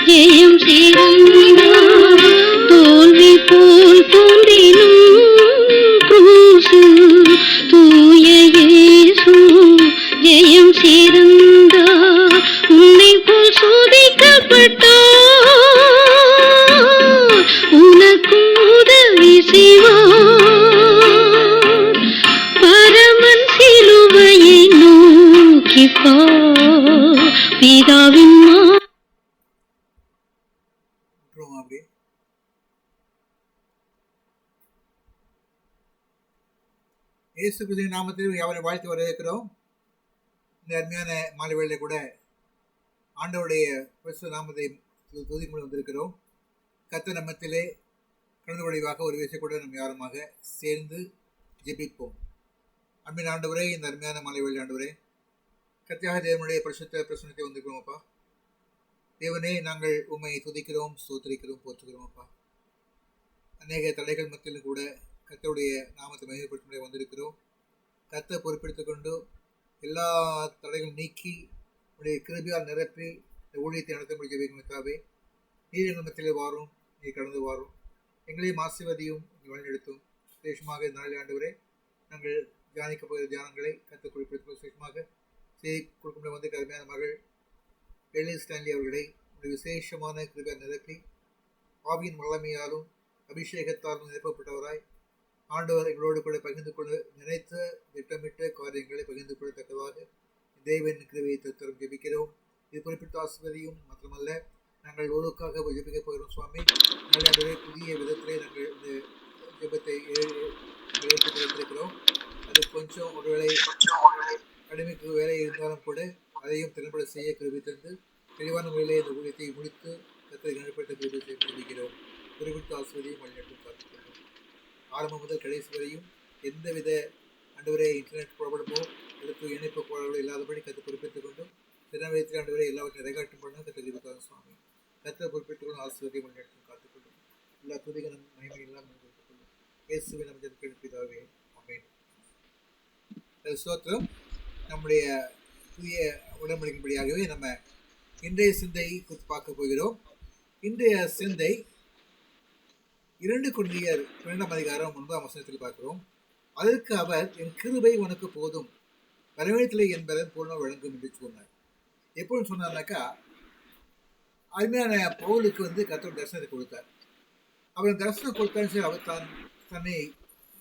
ஜெயம் சீரந்தார். தோல்வி போல் தோன்றினும் கூசு தூய இயேசு ஜெயம் சீரந்தார். உன்னை போல் சோதிக்கப்பட்டார், உனக்கும் உதவி செய்வார். பரமன் சிலுவையை நோக்கி பார், பிதாவின் இயேசு கிறிஸ்துவின் நாமத்தில் அவரை வாழ்த்து வரவேற்கிறோம். இந்த அருமையான மாலை வேளையிலே கூட ஆண்டவருடைய பரிசுத்த நாமத்தை துதித்து கொண்டு வந்திருக்கிறோம். கர்த்தர் நம்மத்திலே கடந்த வழிவாக ஒரு விஷயம் கூட நம்ம யாருமாக சேர்ந்து ஜெபிப்போம். அன்பின் ஆண்டவரே, இந்த அருமையான மாலை வேளை ஆண்டவரே, கர்த்தராகிய தேவனுடைய பரிசுத்த பிரசன்னத்தை வந்திருக்கிறோம் அப்பா. தேவனே, நாங்கள் உம்மை துதிக்கிறோம், ஸ்தோத்திரிக்கிறோம், போற்றுகிறோம் அப்பா. அநேக தடைகள் மத்தியிலும் கூட கர்த்தருடைய நாமத்தை மகிமைப்படுத்த வந்திருக்கிறோம். கர்த்தர் பொறுப்பெடுத்துக் கொண்டு எல்லா தடைகளும் நீக்கி உடைய கிருபையால் நிரப்பி இந்த ஊழியத்தை நடத்த முடிய வைத்தாவே. நீர் எங்கள் மத்தியிலே வாரும், நீர் கடந்து வாரும், எங்களையும் ஆசீர்வதியும் வழிநடத்தும். விசேஷமாக இந்த நாளில் ஆண்டவரே, நாங்கள் தியானிக்க போகிற தியானங்களை கர்த்தர் பொறுப்பெடுத்து விசேஷமாக செய்தி கொடுக்கும் வந்து கருமையான மகள் எலின் ஸ்டான்லி அவர்களை உடைய விசேஷமான கிருபையால் நிரப்பி ஆவியின் வல்லமையாலும் அபிஷேகத்தாலும் நிரப்பப்பட்டவராய் ஆண்டவர் எங்களோடு கூட பகிர்ந்து கொள்ள நினைத்த திட்டமிட்ட காரியங்களை பகிர்ந்து கொள்ளத்தக்கதாக தேவன் கிருபையை தரும் ஜெபிக்கிறோம். இது குறிப்பிட்ட ஆசிர்வதியும் மட்டுமல்ல, நாங்கள் ஒருவருக்காக ஜெபிக்க போகிறோம் சுவாமி. நல்ல புதிய விதத்திலே நாங்கள் இந்த ஜெபத்தை ஏற்படுத்தியிருக்கிறோம். அது கொஞ்சம் ஒருவேளை கடுமைக்கு வேலை இருந்தாலும் கூட அதையும் திறன்பட செய்ய கிருபை தந்து தெளிவான முறையிலே இந்த ஊழியத்தை முடித்து கர்த்தரை கனப்படுத்த கிருபை செய்து ஜெபிக்கிறோம். குறிப்பிட்ட ஆசிர்வதியும் வழிநடத்தும் காத்துக்கொள்கிறோம். ஆரம்பம் முதல் கடைசி வரையும் எந்தவித ஆண்டவரே இன்டர்நெட் ப்ராப்ளமோ எடுத்து இணைப்பு கோளாறுகளோ இல்லாதபடி கற்று பொறுப்பேற்றுக் கொண்டும் சின்ன வயதில் ஆண்டவரை எல்லாவற்றையும் ரெகாட்டும் பண்ண கற்று இருக்காங்க சுவாமி. கற்று பொறுப்பேற்றுக் கொண்டு ஆசிரியத்தை வழிநடத்தும் காத்துக்கொள்ளும். எல்லா துதிகளும் மகிமை எல்லாம் கொடுத்துக் கொள்ளும். இயேசுவின் நமக்கு பிதாவே, ஆமென். ஸ்தோத்திரம். நம்முடைய புதிய உடன்படிக்கையின்படியாகவே நம்ம இன்றைய சிந்தை குறித்து பார்க்க போகிறோம். இன்றைய சிந்தை 2 கொரிந்தியர் 2ஆம் அதிகாரம் 9ஆம் வசனத்தில் பார்க்கிறோம். அதற்கு அவர், என் கிருபை உனக்கு போதும், வரவேற்பில்லை என்பதன் பூர்ண வழங்கும் என்று சொன்னார். எப்போது சொன்னார்னாக்கா, அருமையான பவுலுக்கு வந்து கர்த்தர் தரிசனத்தை கொடுத்தார். அவர் தரிசனம் கொடுத்தாரு. அவர் தன்னை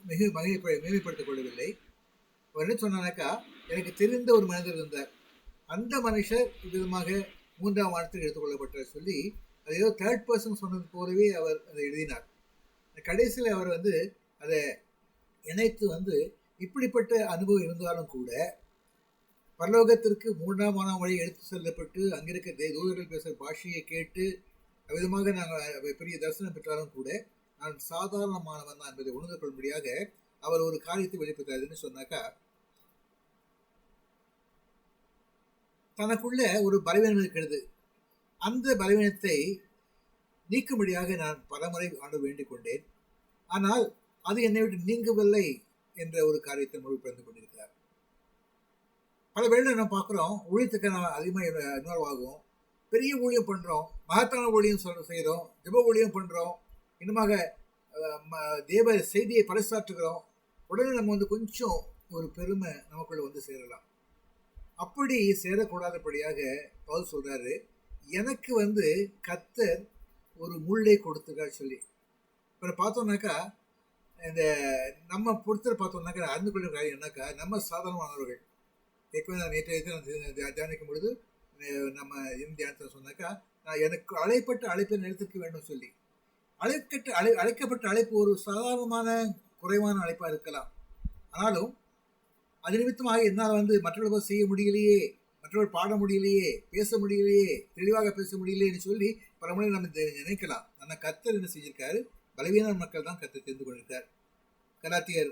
மிகுதிப்படுத்திக் கொள்ளவில்லை. அவர் என்ன சொன்னார்னாக்கா, எனக்கு தெரிந்த ஒரு மனிதர் இருந்தார், அந்த மனுஷர் விதமாக 3ஆம் வானத்தில் எடுத்துக்கொள்ளப்பட்டார் சொல்லி அது ஏதோ 3rd person சொன்னது போலவே அவர் அதை எழுதினார். கடைசியில் அவர் வந்து அதை இணைத்து வந்து இப்படிப்பட்ட அனுபவம் இருந்தாலும் கூட பரலோகத்திற்கு 3ஆம் வானம் வழி எடுத்து செல்லப்பட்டு அங்கிருக்க தூதர்கள் பேசுகிற பாஷையை கேட்டு அவ்விதமாக நாங்கள் பெரிய தரிசனம் பெற்றாலும் கூட நான் சாதாரணமானவன் தான் என்பதை உணர்ந்து கொள்ளும்படியாக அவர் ஒரு காரியத்தை வெளிப்படுத்தாருன்னு சொன்னாக்கா, தனக்குள்ள ஒரு பலவீனம் இருக்கிறது. அந்த பலவீனத்தை நீக்கும்படியாக நான் பலமுறை ஆண்டு வேண்டிக் கொண்டேன். ஆனால் அது என்னை விட்டு நீங்கவில்லை என்ற ஒரு காரியத்தை முழுப்பந்து கொண்டிருக்கிறார். பல வேளை நம்ம பார்க்குறோம், ஊழியத்துக்கு நான் அதிகமாக இன்வால்வ் ஆகும், பெரிய ஊழியம் பண்ணுறோம், மகத்தான ஊழியம் செய்கிறோம், ஜெப ஊழியம் பண்ணுறோம், இன்னுமாக தேவ செய்தியை பறைசாற்றுகிறோம். உடனே நம்ம வந்து கொஞ்சம் ஒரு பெருமை நமக்குள்ள வந்து சேரலாம். அப்படி சேரக்கூடாதபடியாக பவுல் சொல்கிறாரு, எனக்கு வந்து கர்த்தர் ஒரு முள்ளை கொடுத்துருக்காரு சொல்லி. இப்போ பார்த்தோம்னாக்கா, இந்த நம்ம பொறுத்தர் பார்த்தோம்னாக்கா அறிந்து கொள்ளும் காரியம் என்னக்கா, நம்ம சாதாரணமானவர்கள். ஏற்கனவே நான் நேற்றைய தியானிக்கும் பொழுது நம்ம தியானத்தை சொன்னாக்கா, நான் எனக்கு அழைப்பட்ட அழைப்பை நிறுத்திக்க வேண்டும் சொல்லி. அழைக்கப்பட்ட அழைப்பு ஒரு சாதாரணமான குறைவான அழைப்பாக இருக்கலாம். ஆனாலும் அது நிமித்தமாக என்னால் வந்து மற்றவர்கள் செய்ய முடியலையே, மற்றவர்கள் பாட முடியலையே, பேச முடியலையே, தெளிவாக பேச முடியலையேன்னு சொல்லி பல முறை நம்ம நினைக்கலாம். ஆனால் கர்த்தர் என்ன செஞ்சிருக்காரு, பலவீன மக்கள் தான் கர்த்தர் தெரிந்து கொண்டிருக்கார். கலாத்தியர்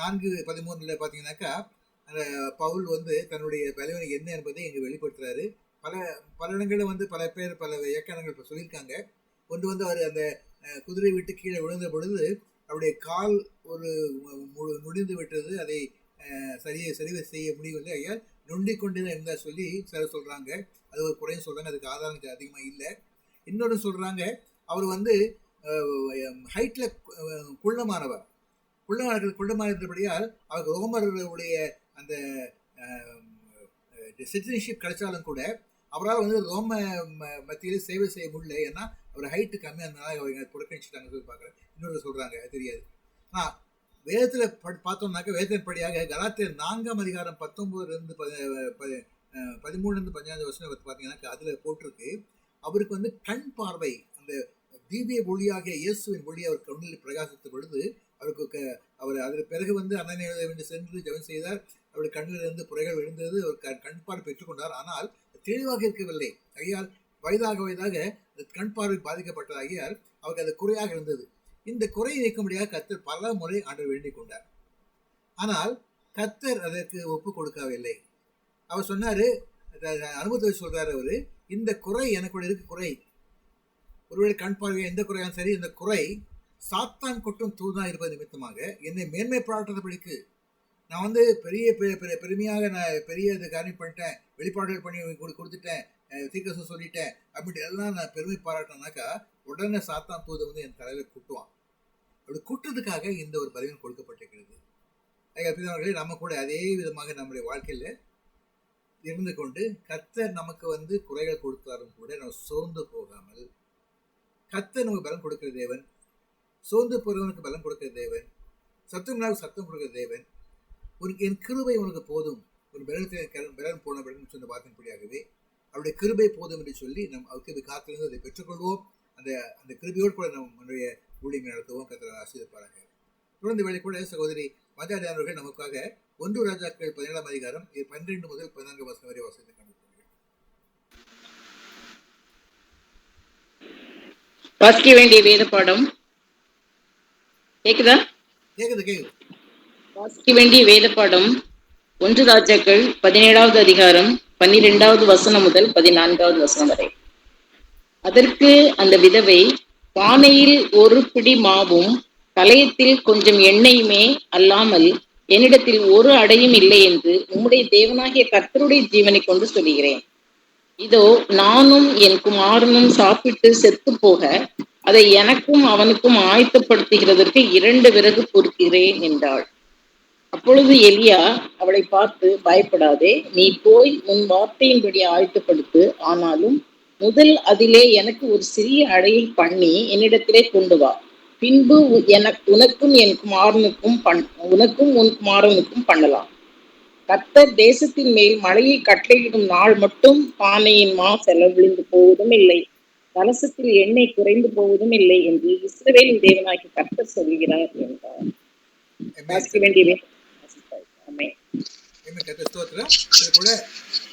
4:13 பார்த்தீங்கன்னாக்கா, அந்த பவுல் வந்து தன்னுடைய பலவீனம் என்ன என்பதை இங்கே வெளிப்படுத்துறாரு. பல இடங்களில் வந்து பல பேர் பல இயக்கணங்கள் இப்போ சொல்லியிருக்காங்க. ஒன்று வந்து அவர் அந்த குதிரை விட்டு கீழே விழுந்த பொழுது அவருடைய கால் ஒரு முடிந்து விட்டது, அதை சரி செய்ய முடியவில்லை, ஐயா நொண்டி கொண்டு தான் இருந்தால் சொல்லி சிலர் சொல்கிறாங்க. அது ஒரு குறையும் சொல்றாங்க. அதுக்கு ஆதாரம் அதிகமா இல்லை. இன்னொன்று சொல்றாங்க, அவர் வந்து ஹைட்ல குள்ளமானவர். குள்ளமாக இருந்தபடியால் அவருக்கு ரோமருடைய அந்த சிட்டிசன்ஷிப் கிடைச்சாலும் கூட அவரால் வந்து ரோம மத்தியில் சேவை செய்ய முடியல. ஏன்னா அவர் ஹைட்டு கம்மியாக இருந்தனால அவங்க புறக்கணிச்சுட்டாங்க சொல்லி பார்க்குறேன். இன்னொரு சொல்கிறாங்க, தெரியாது. ஆனால் வேதத்தில் பார்த்தோம்னாக்க வேதத்தின்படியாக கலாத்தியர் 4ஆம் அதிகாரம் 19 13 15 வருஷம் பார்த்தீங்கன்னாக்கா அதில் போட்டிருக்கு, அவருக்கு வந்து கண் பார்வை அந்த தீவிய ஒளியாக இயேசுவின் ஒளி அவர் கண்ணில் பிரகாசித்த பொழுது அவருக்கு அவர் அதற்கு பிறகு வந்து அண்ணனை சென்று ஜெபம் செய்தார். அவருடைய கண்ணிலிருந்து புரைகள் விழுந்தது. அவர் கண் பார்வை பெற்றுக்கொண்டார். ஆனால் தெளிவாக இருக்கவில்லை. ஆகையால் வயதாக கண் பார்வை பாதிக்கப்பட்டதாகியால் அவருக்கு அது குறையாக இருந்தது. இந்த குறையை நீக்கும்படியாக கர்த்தர் பல முறை ஆண்டவர் வேண்டிக் கொண்டார். ஆனால் கர்த்தர் அதற்கு ஒப்பு கொடுக்கவில்லை. அவர் சொன்னாரு, அனுபவத்தை சொல்றாரு அவரு, இந்த குறை எனக்குள்ள இருக்கு குறை. ஒருவேளை கண் பார்வை எந்த குறையாலும் சரி, இந்த குறை சாத்தான் கொட்டும் தூதான் இருப்பது நிமித்தமாக என்னை மேன்மை பாராட்டுறபடிக்கு நான் வந்து பெரிய பெருமையாக நான் பெரிய காரியம் பண்ணிட்டேன், வெளிப்பாடுகள் பண்ணி கொடுத்துட்டேன், தீர்க்கதரிசனம் சொல்லிட்டேன் அப்படின்ட்டு எல்லாம் நான் பெருமை பாராட்டினாக்கா உடனே சாத்தான் தூதை வந்து என் தலையில கூட்டுவான். அப்படி கூட்டுறதுக்காக இந்த ஒரு பதிவு கொடுக்கப்பட்டிருக்கிறது. பிதாவர்களே, நம்ம கூட அதே விதமாக நம்முடைய வாழ்க்கையில இருந்து கொண்டு கர்த்தர் நமக்கு வந்து குறைகள் கொடுத்தாலும் கூட நம்ம சோர்ந்து போகாமல், கர்த்தர் நமக்கு பலம் கொடுக்கிற தேவன், சோர்ந்து போறவனுக்கு பலம் கொடுக்கிற தேவன், சத்தம் சத்தம் கொடுக்கிற தேவன். என் கிருபை உனக்கு போதும், ஒரு பலன் போன பலன் சொன்ன வார்த்தையின்படியாகவே அவருடைய கிருபை போதும் என்று சொல்லி நம் அவருக்கு காத்திருந்து அதை பெற்றுக்கொள்வோம். அந்த கிருபையோடு கூட நம்முடைய ஊழியங்களை நடத்துவோம். கர்த்தர் ஆசீர்வதிப்பாராக. தொடர்ந்து வேலை கூட சகோதரி மஜாடி அவர்கள் நமக்காக 1 ராஜாக்கள் 17ஆம் அதிகாரம் 12 முதல் 14 வசனம் வரை வாசித்து காண்பிப்பார்கள். வாசிக்க வேண்டிய வேத பாடம் கேக்குதா? கேக்குது. வாசிக்க வேண்டிய வேத பாடம் 1 ராஜாக்கள் 17ஆவது அதிகாரம் 12வது வசனம் முதல் 14வது வசனம் வரை. அதற்கு அந்த விதவை, பானையில் ஒரு பிடி மாவும் கலயத்தில் கொஞ்சம் எண்ணெயுமே அல்லாமல் என்னிடத்தில் ஒரு அடையும் இல்லை என்று உம்முடைய தேவனாகிய கர்த்தருடைய ஜீவனை கொண்டு சொல்கிறேன். இதோ நானும் என் குமாரனும் சாப்பிட்டு செத்து போக அதை எனக்கும் அவனுக்கும் ஆயத்தப்படுத்துகிறதற்கு 2 விறகு பொறுக்கிறேன் என்றாள். அப்பொழுது எலியா அவளை பார்த்து, பயப்படாதே, நீ போய் உன் வார்த்தையின்படி ஆயத்தப்படுத்து. ஆனாலும் முதல் அதிலே எனக்கு ஒரு சிறிய அடையை பண்ணி என்னிடத்திலே கொண்டு வா. பின்பு உனக்கும் என் குமாரனுக்கும் உனக்கும் உன் குமாரனுக்கும் பண்ணலாம். கர்த்தர் தேசத்தின் மேல் மழையை கட்டளையிடும் நாள் மட்டும் பானையின் மா செலவிழிந்து போவதும் இல்லை, கலசத்தில் எண்ணெய் குறைந்து போவதும் இல்லை என்று இஸ்ரவேலின் தேவனாகிய கர்த்தர் சொல்கிறார் என்றார். வாசிக்க வேண்டியது. கூட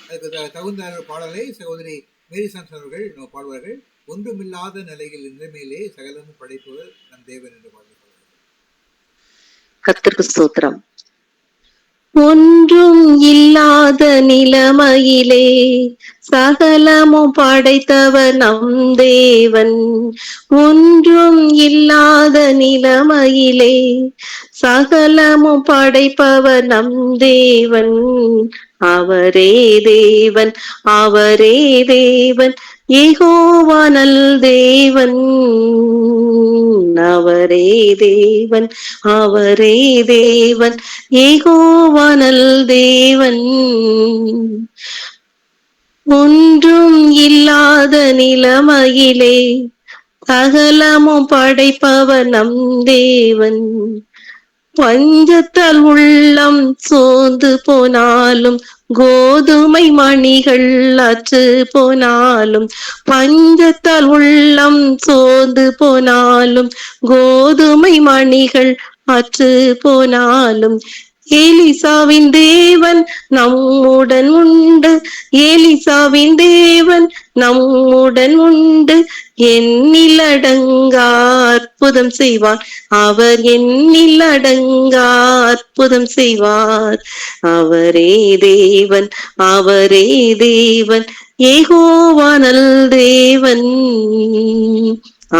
அதுக்கு தகுந்த பாடலை சகோதரி மேரி சாம்சன் அவர்கள் நம்ம பாடுவார்கள். ஒன்றுமில்லாத நிலைமையிலே சகலமும் படைப்பவர் நம் தேவன் என்று பாடுவார்கள். கர்த்தருக்கு ஸ்தோத்திரம். ஒன்றும் இல்லாத நிலைமையிலே சகலமும் படைத்தவர் நம் தேவன். ஒன்றும் இல்லாத நிலைமையிலே சகலமும் படைப்பவர் நம் தேவன். அவரே தேவன், அவரே தேவன், யெகோவா நல் தேவன். அவரே தேவன், அவரே தேவன், யெகோவா நல் தேவன். ஒன்றும் இல்லாத நிலைமையிலே சகலமும் படைப்பவர் நம் தேவன். பஞ்சத்தால் உள்ளம் சோர்ந்து போனாலும், கோதுமை மணிகள் அற்று போனாலும், பஞ்சத்தால் உள்ளம் சோர்ந்து போனாலும், கோதுமை மணிகள் அற்று போனாலும், எலிசாவின் தேவன் நம்முடன் உண்டு, எலிசாவின் தேவன் நம்முடன் உண்டு. எண்ணிலடங்கா அற்புதம் செய்வார், அவர் எண்ணிலடங்கா அற்புதம் செய்வார். அவரே தேவன், அவரே தேவன், யெகோவா நல் தேவன்.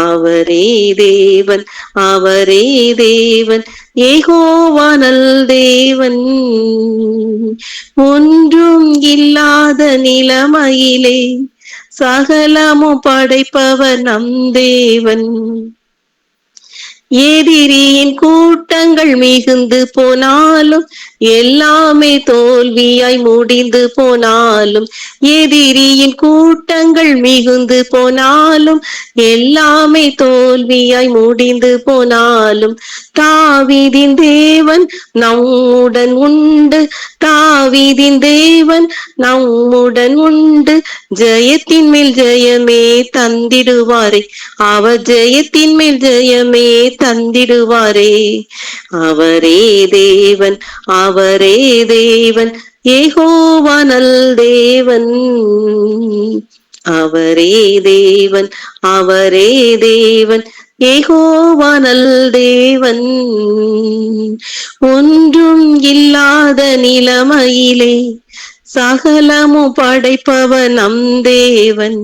அவரே தேவன், அவரே தேவன், யெகோவானல் தேவன். ஒன்றும் இல்லாத நிலைமையிலே சகலமும் படைப்பவர் நம் தேவன். எதிரியின் கூட்டங்கள் மிகுந்து போனாலும், எல்லாமே தோல்வியாய் முடிந்து போனாலும், எதிரியின் கூட்டங்கள் மிகுந்து போனாலும், எல்லாமே தோல்வியாய் முடிந்து போனாலும், தாவீதின் தேவன் நம்முடன் உண்டு, தாவீதின் தேவன் நம்முடன் உண்டு, ஜெயத்தின் மேல் ஜெயமே தந்திடுவாரே, அவர் ஜெயத்தின் மேல் ஜெயமே தந்திடுவாரே. அவரே தேவன், அவரே தேவன், யெகோவானல் தேவன். அவரே தேவன், அவரே தேவன், யெகோவானல் தேவன். ஒன்றும் இல்லாத நிலைமையிலே சகலமும் படைப்பவர் நம் தேவன்.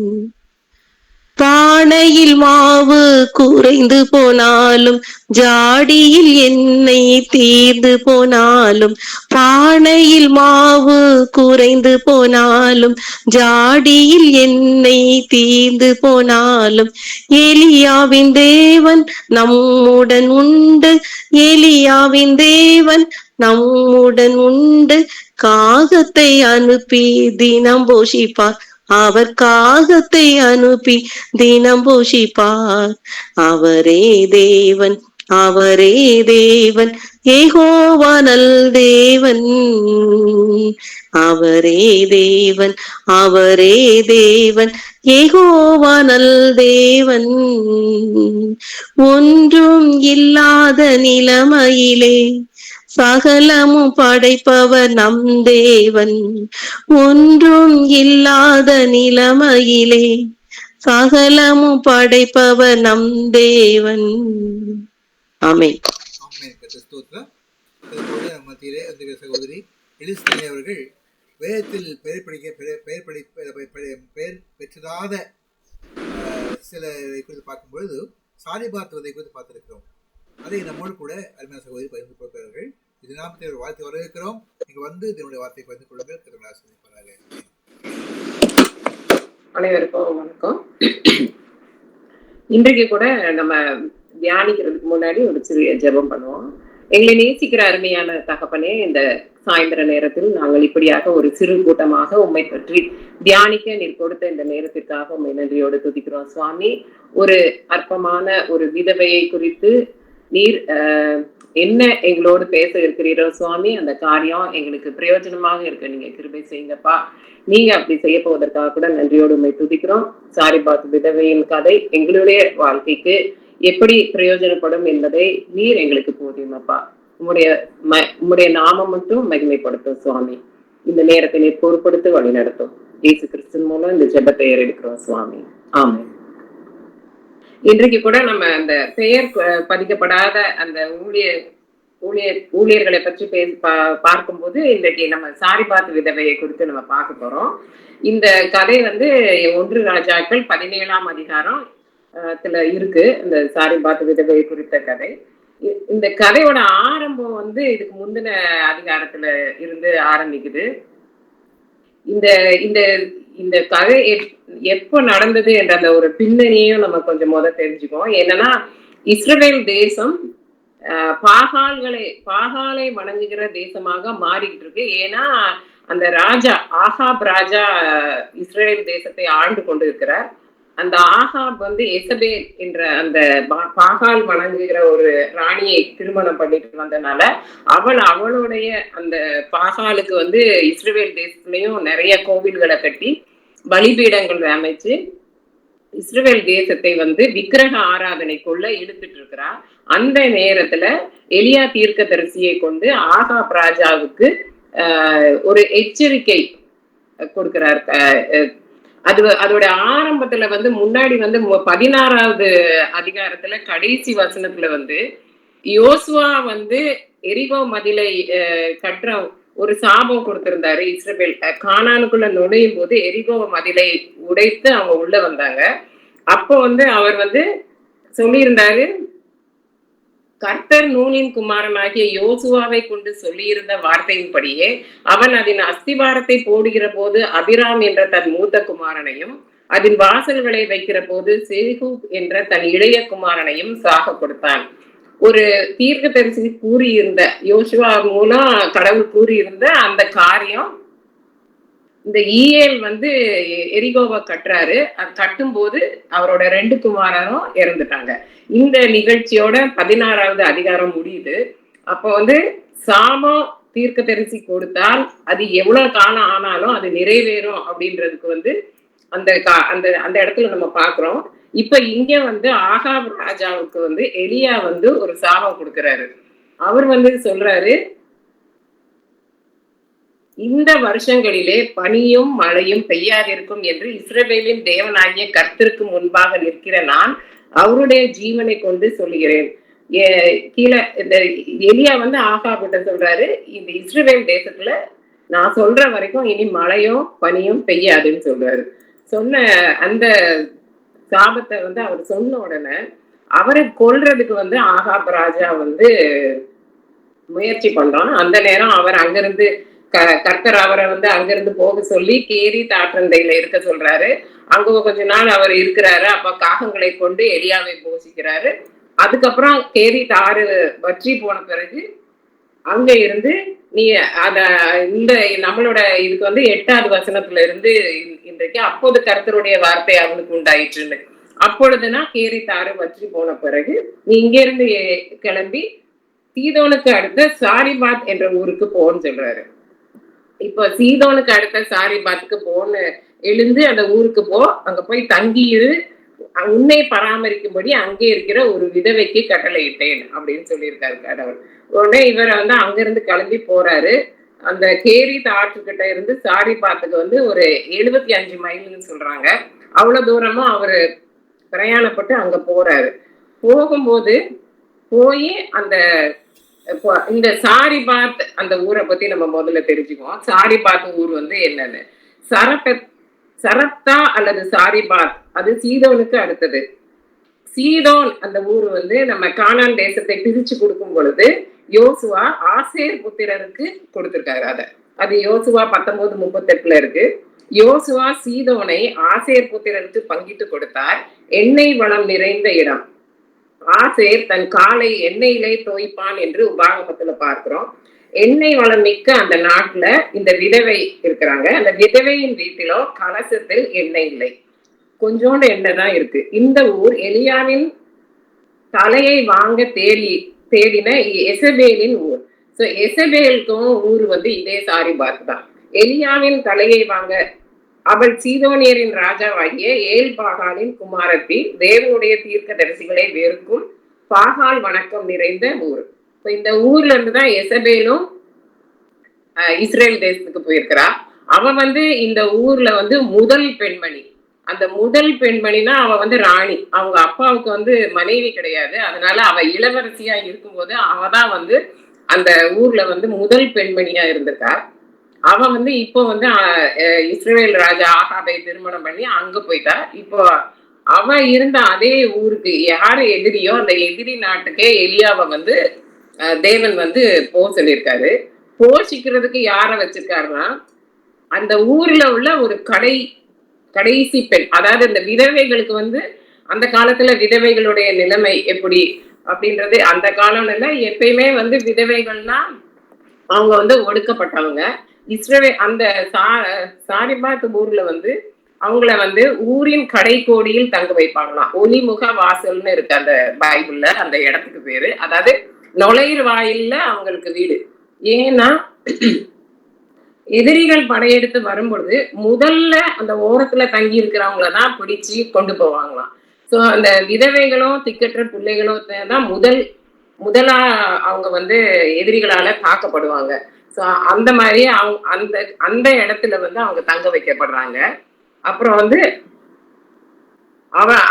பானையில் மாவு குறைந்து போனாலும், ஜாடியில் எண்ணெய் தீர்ந்து போனாலும், பானையில் மாவு குறைந்து போனாலும், ஜாடியில் எண்ணெய் தீர்ந்து போனாலும், எலியாவின் தேவன் நம்முடன் உண்டு, எலியாவின் தேவன் நம்முடன் உண்டு, காகத்தை அனுப்பி தினம் போஷிப்பார், அவர் காகத்தை அனுப்பி தினம் போஷிப்பார். அவரே தேவன், அவரே தேவன், யெகோவானல் தேவன். அவரே தேவன், அவரே தேவன், யெகோவானல் தேவன். ஒன்றும் இல்லாத நிலைமையிலே சகலமும் படைப்பவர் நம் தேவன். ஒன்றும் இல்லாத நிலைமையிலே சகலமும் படைப்பவர் நம் தேவன். ஆமென். ஆமென். ஸ்தோத்திரம். அதுபோல நம் மத்தியிலே அந்த சகோதரி எலிஸ்தேனே அவர்கள் வேதத்தில் பெயர் பெற்றதாத சில குறித்து பார்க்கும்பொழுது சாரிபாத்துவதை குறித்து பார்த்திருக்கிறோம். அதை நம்மோடு கூட அருமையான சகோதரி பகிர்ந்து கொள்கிறார்கள். இது நாமத்தை ஒரு வார்த்தை வரவேற்கிறோம். நீங்க வந்து இதனுடைய வார்த்தையை பகிர்ந்து கொள்ளுங்கள். திருமண ஆசிரியப்பாராக. அனைவருக்கும் வணக்கம். இன்றைக்கு கூட நம்ம தியானிக்கிறதுக்கு முன்னாடி ஒரு சிறிய ஜெபம் பண்ணுவோம். எங்களை நேசிக்கிற அருமையான தகப்பனே, இந்த சாயந்தர நேரத்தில் நாங்கள் இப்படியாக ஒரு சிறு கூட்டமாக உம்மை பற்றி தியானிக்க நீர் கொடுத்த இந்த நேரத்திற்காக உம்மை நன்றியோடு துதிக்கிறோம் சுவாமி. ஒரு அற்பமான ஒரு விதவையை குறித்து நீர் என்ன எங்களோடு பேச இருக்கிறீரோ சுவாமி, அந்த காரியம் எங்களுக்கு பிரயோஜனமாக இருக்க நீங்க கிருபை செய்யுங்கப்பா. நீங்க அப்படி செய்ய போவதற்காக கூட நன்றியோடு உண்மை துதிக்கிறோம். சாரிபாத் விதவையின் கதை எங்களுடைய வாழ்க்கைக்கு எப்படி பிரயோஜனப்படும் என்பதை நீர் எங்களுக்கு போதியுமப்பா. உம்முடைய நாமம் மட்டும் மகிமைப்படுத்தும் சுவாமி. இந்த நேரத்தை நீர் பொறுப்படுத்தி வழி நடத்தும். இயேசு கிறிஸ்துவின் மூலம் இந்த ஜெபத்தை ஏறெடுக்கிறோம் சுவாமி. ஆமென். இன்றைக்கு கூட நம்ம அந்த பெயர் பதிக்கப்படாத அந்த ஊழியர்களை பற்றி பார்க்கும்போது இன்றைக்கு நம்ம சாரிபாத் விதவையை குறித்து நம்ம பார்க்க போறோம். இந்த கதை வந்து 1 ராஜாக்கள் 17ஆம் அதிகாரம் இருக்கு. இந்த சாரிபாத் விதவையை குறித்த கதை. இந்த கதையோட ஆரம்பம் வந்து இதுக்கு முந்தின அதிகாரத்துல இருந்து ஆரம்பிக்குது. இந்த இந்த இந்த கதை எப்ப நடந்தது என்ற அந்த ஒரு பின்னணியும் நம்ம கொஞ்சம் தெரிஞ்சுக்கோம். என்னன்னா, இஸ்ரவேல் தேசம் பாகாலை வணங்குகிற தேசமாக மாறிக்கிட்டு இருக்கு. ஏன்னா அந்த ராஜா ஆகாப் ராஜா இஸ்ரேல் தேசத்தை ஆண்டு கொண்டு இருக்கிறார். அந்த ஆகாப் வந்து எசபேல் என்ற அந்த பாகால் வணங்குகிற ஒரு ராணியை திருமணம் பண்ணிட்டு வந்தனால அவளுடைய அந்த பாகாலுக்கு வந்து இஸ்ரேல் தேசத்துலயும் நிறைய கோவில்களை கட்டி பலிபீடங்கள் அமைச்சு இஸ்ரேல் தேசத்தை வந்து விக்கிரக ஆராதனைக்குள்ள இழுத்துட்டு இருக்கிறா. அந்த நேரத்துல எலியா தீர்க்கதரிசியை கொண்டு ஆகாப் ராஜாவுக்கு ஒரு எச்சரிக்கை கொடுக்கிறார். அதோட ஆரம்பத்துல வந்து முன்னாடி வந்து 16வது அதிகாரத்துல கடைசி வசனத்துல வந்து யோசுவா வந்து எரிகோ மதிலை கட்டுற ஒரு சாபம் கொடுத்திருந்தாரு. இஸ்ரவேல் கானானுக்குள்ள நுழையும் போது எரிகோ மதிலை உடைத்து அவங்க உள்ள வந்தாங்க. அப்போ வந்து அவர் வந்து சொல்லியிருந்தாரு, கர்த்தர் நூனின் குமாரனாகிய யோசுவாவை கொண்டு சொல்லியிருந்த வார்த்தையின்படியே அவன் அதன் அஸ்திவாரத்தை போடுகிற போது அபிராம் என்ற தன் மூத்த குமாரனையும் அதன் வாசல்களை வைக்கிற போது சேகூப் என்ற தன் இளைய குமாரனையும் சாக கொடுத்தான். ஒரு தீர்க்க தரிசி கூறியிருந்த, யோசுவா மூலம் கடவுள் கூறியிருந்த அந்த காரியம் இந்த ஈயேல் வந்து எரிகோவை கட்டுறாரு. அது கட்டும் போது அவரோட 2 குமாரரும் இறந்துட்டாங்க. இந்த நிகழ்ச்சியோட 16வது அதிகாரம் முடியுது. அப்போ வந்து சாபம் தீர்க்க தரிசி கொடுத்தால் அது எவ்வளவு காலம் ஆனாலும் அது நிறைவேறும் அப்படின்றதுக்கு வந்து அந்த அந்த இடத்துல நம்ம பாக்குறோம். இப்ப இங்க வந்து ஆகாப் ராஜாவுக்கு வந்து எலியா வந்து ஒரு சாபம் கொடுக்கிறாரு. அவர் வந்து சொல்றாரு, இந்த வருஷங்களிலே பனியும் மழையும் பெய்யாதிருக்கும் என்று இஸ்ரவேலின் தேவனாகிய கர்த்தருக்கு முன்பாக நிற்கிற நான் அவருடைய ஜீவனை கொண்டு சொல்லுகிறேன். கீழே இந்த எலியா வந்து ஆகாபிட்ட சொல்றாரு, இந்த இஸ்ரவேல் தேசத்துல நான் சொல்ற வரைக்கும் இனி மழையும் பனியும் பெய்யாதுன்னு சொல்றாரு. சொன்ன அந்த சாபத்தை வந்து அவர் சொன்ன உடனே அவரை கொல்றதுக்கு வந்து ஆகாப் ராஜா வந்து முயற்சி பண்றான். அந்த நேரம் அவர் அங்கிருந்து கர்த்தர் அவரை வந்து அங்கிருந்து போக சொல்லி கேரி தாற்றந்தையில இருக்க சொல்றாரு. அங்க கொஞ்ச நாள் அவர் இருக்கிறாரு. அப்ப காகங்களை கொண்டு எலியாவை போஷிக்கிறாரு. அதுக்கப்புறம் கேரி தாறு வற்றி போன பிறகு அங்க இருந்து நீ அத இந்த நம்மளோட இதுக்கு வந்து 8வது வசனத்துல இருந்து இன்றைக்கு அப்போது கர்த்தருடைய வார்த்தை அவனுக்கு உண்டாயிற்றுன்னு. அப்பொழுதுனா கேரி தாறு வற்றி போன பிறகு நீ இங்க இருந்து கிளம்பி சீதோனுக்கு அடுத்த சாரிபாத் என்ற ஊருக்கு போன்னு சொல்றாரு. இப்ப சீதோனுக்கு அடுத்த சாரிபாத்துக்கு போன்னு எழுந்து அந்த ஊருக்கு போ, அங்க போய் தங்கியிரு, உன்னை பராமரிக்கும்படி அங்கே இருக்கிற ஒரு விதவைக்கு கட்டளையிட்டேன் அப்படின்னு சொல்லியிருக்காரு கடவுள். உடனே இவர் வந்து அங்கிருந்து கிளம்பி போறாரு. அந்த கேரி ஆற்றுக்கிட்ட இருந்து சாரிபாத்துக்கு வந்து ஒரு 75 மைல்னு சொல்றாங்க. அவ்வளவு தூரமும் அவரு பிரயாணப்பட்டு அங்க போறாரு. போகும்போது போய் அந்த இந்த சாரிபாத் அந்த ஊரை பத்தி நம்ம முதல்ல தெரிஞ்சுக்குவோம். சாரிபாத் ஊர் வந்து என்னன்னு, சரப்தா அல்லது சாரிபாத் அது சீதோனுக்கு அடுத்தது. சீதோன் அந்த ஊர் வந்து நம்ம கானான் தேசத்தை பிரிச்சு கொடுக்கும் பொழுது யோசுவா ஆசேர் புத்திரருக்கு கொடுத்திருக்காரு. அது யோசுவா 19:38 இருக்கு. யோசுவா சீதோனை ஆசேர் புத்திரருக்கு பங்கிட்டு கொடுத்தார். எண்ணெய் வளம் நிறைந்த இடம். ஆசேர் தன் காலை எண்ணெயிலே தோய்ப்பான் என்று உபாகமத்துல பார்க்கிறோம். எண்ணெய் வளம் மிக்க அந்த நாட்டுல இந்த விதவை இருக்கிறாங்க. அந்த விதவையின் வீட்டிலோ கலசத்தில் எண்ணெய் இல்லை, கொஞ்சோண்டு எண்ணெய் தான் இருக்கு. இந்த ஊர் எலியாவின் தலையை வாங்க தேடின எசபேலின் ஊர். சோ எசபேலுக்கும் ஊர் வந்து இதே சாரிபாத் தான். எலியாவின் தலையை வாங்க அவள் சீதோனியரின் ராஜாவாகிய ஏல் பாகாலின் குமாரத்தி, தேவனுடைய தீர்க்க தரிசிகளை வெறுக்கும் பாகால் வணக்கம் நிறைந்த ஊர். இந்த ஊர்ல இருந்துதான் எசபேலும் இஸ்ரேல் தேசத்துக்கு போயிருக்கிறா. அவ வந்து இந்த ஊர்ல வந்து முதல் பெண்மணி. அந்த முதல் பெண்மணினா அவ வந்து ராணி. அவங்க அப்பாவுக்கு வந்து மனைவி கிடையாது. அதனால அவ இளவரசியா இருக்கும்போது அவதான் வந்து அந்த ஊர்ல வந்து முதல் பெண்மணியா இருந்திருக்கா. அவ வந்து இப்போ வந்து இஸ்ரேல் ராஜா ஆகாபை திருமணம் பண்ணி அங்க போயிட்டா. இப்போ அவ இருந்த அதே ஊருக்கு யாரு எதிரியோ அந்த எதிரி நாட்டுக்கே எலியாவை வந்து தேவன் வந்து சொல்லியிருக்காரு. போஷிக்கிறதுக்கு யார வச்சிருக்காருன்னா அந்த ஊர்ல உள்ள ஒரு கடைசி பெண். அதாவது இந்த விதவைகளுக்கு வந்து அந்த காலத்துல விதவைகளுடைய நிலைமை எப்படி அப்படின்றது, அந்த காலம் இல்ல எப்பயுமே வந்து விதவைகள்னா அவங்க வந்து ஒடுக்கப்பட்டவங்க. அந்த சாரிபாத் ஊர்ல வந்து அவங்கள வந்து ஊரின் கடைக்கோடியில் தங்க வைப்பாங்களாம். ஒலிமுக வாசல்னு இருக்கு அந்த பைபிள்ல, அந்த இடத்துக்கு பேரு. அதாவது நுழையிற வாயில்ல அவங்களுக்கு வீடு. ஏன்னா எதிரிகள் படையெடுத்து வரும்பொழுது முதல்ல அந்த ஓரத்துல தங்கி இருக்கிறவங்களதான் பிடிச்சு கொண்டு போவாங்களாம். சோ அந்த விதவைகளும் திக்கற்ற பிள்ளைகளும் தான் முதலா அவங்க வந்து எதிரிகளால தாக்கப்படுவாங்க. சோ அந்த மாதிரி அந்த இடத்துல வந்து அவங்க தங்க வைக்கப்படுறாங்க. அப்புறம் வந்து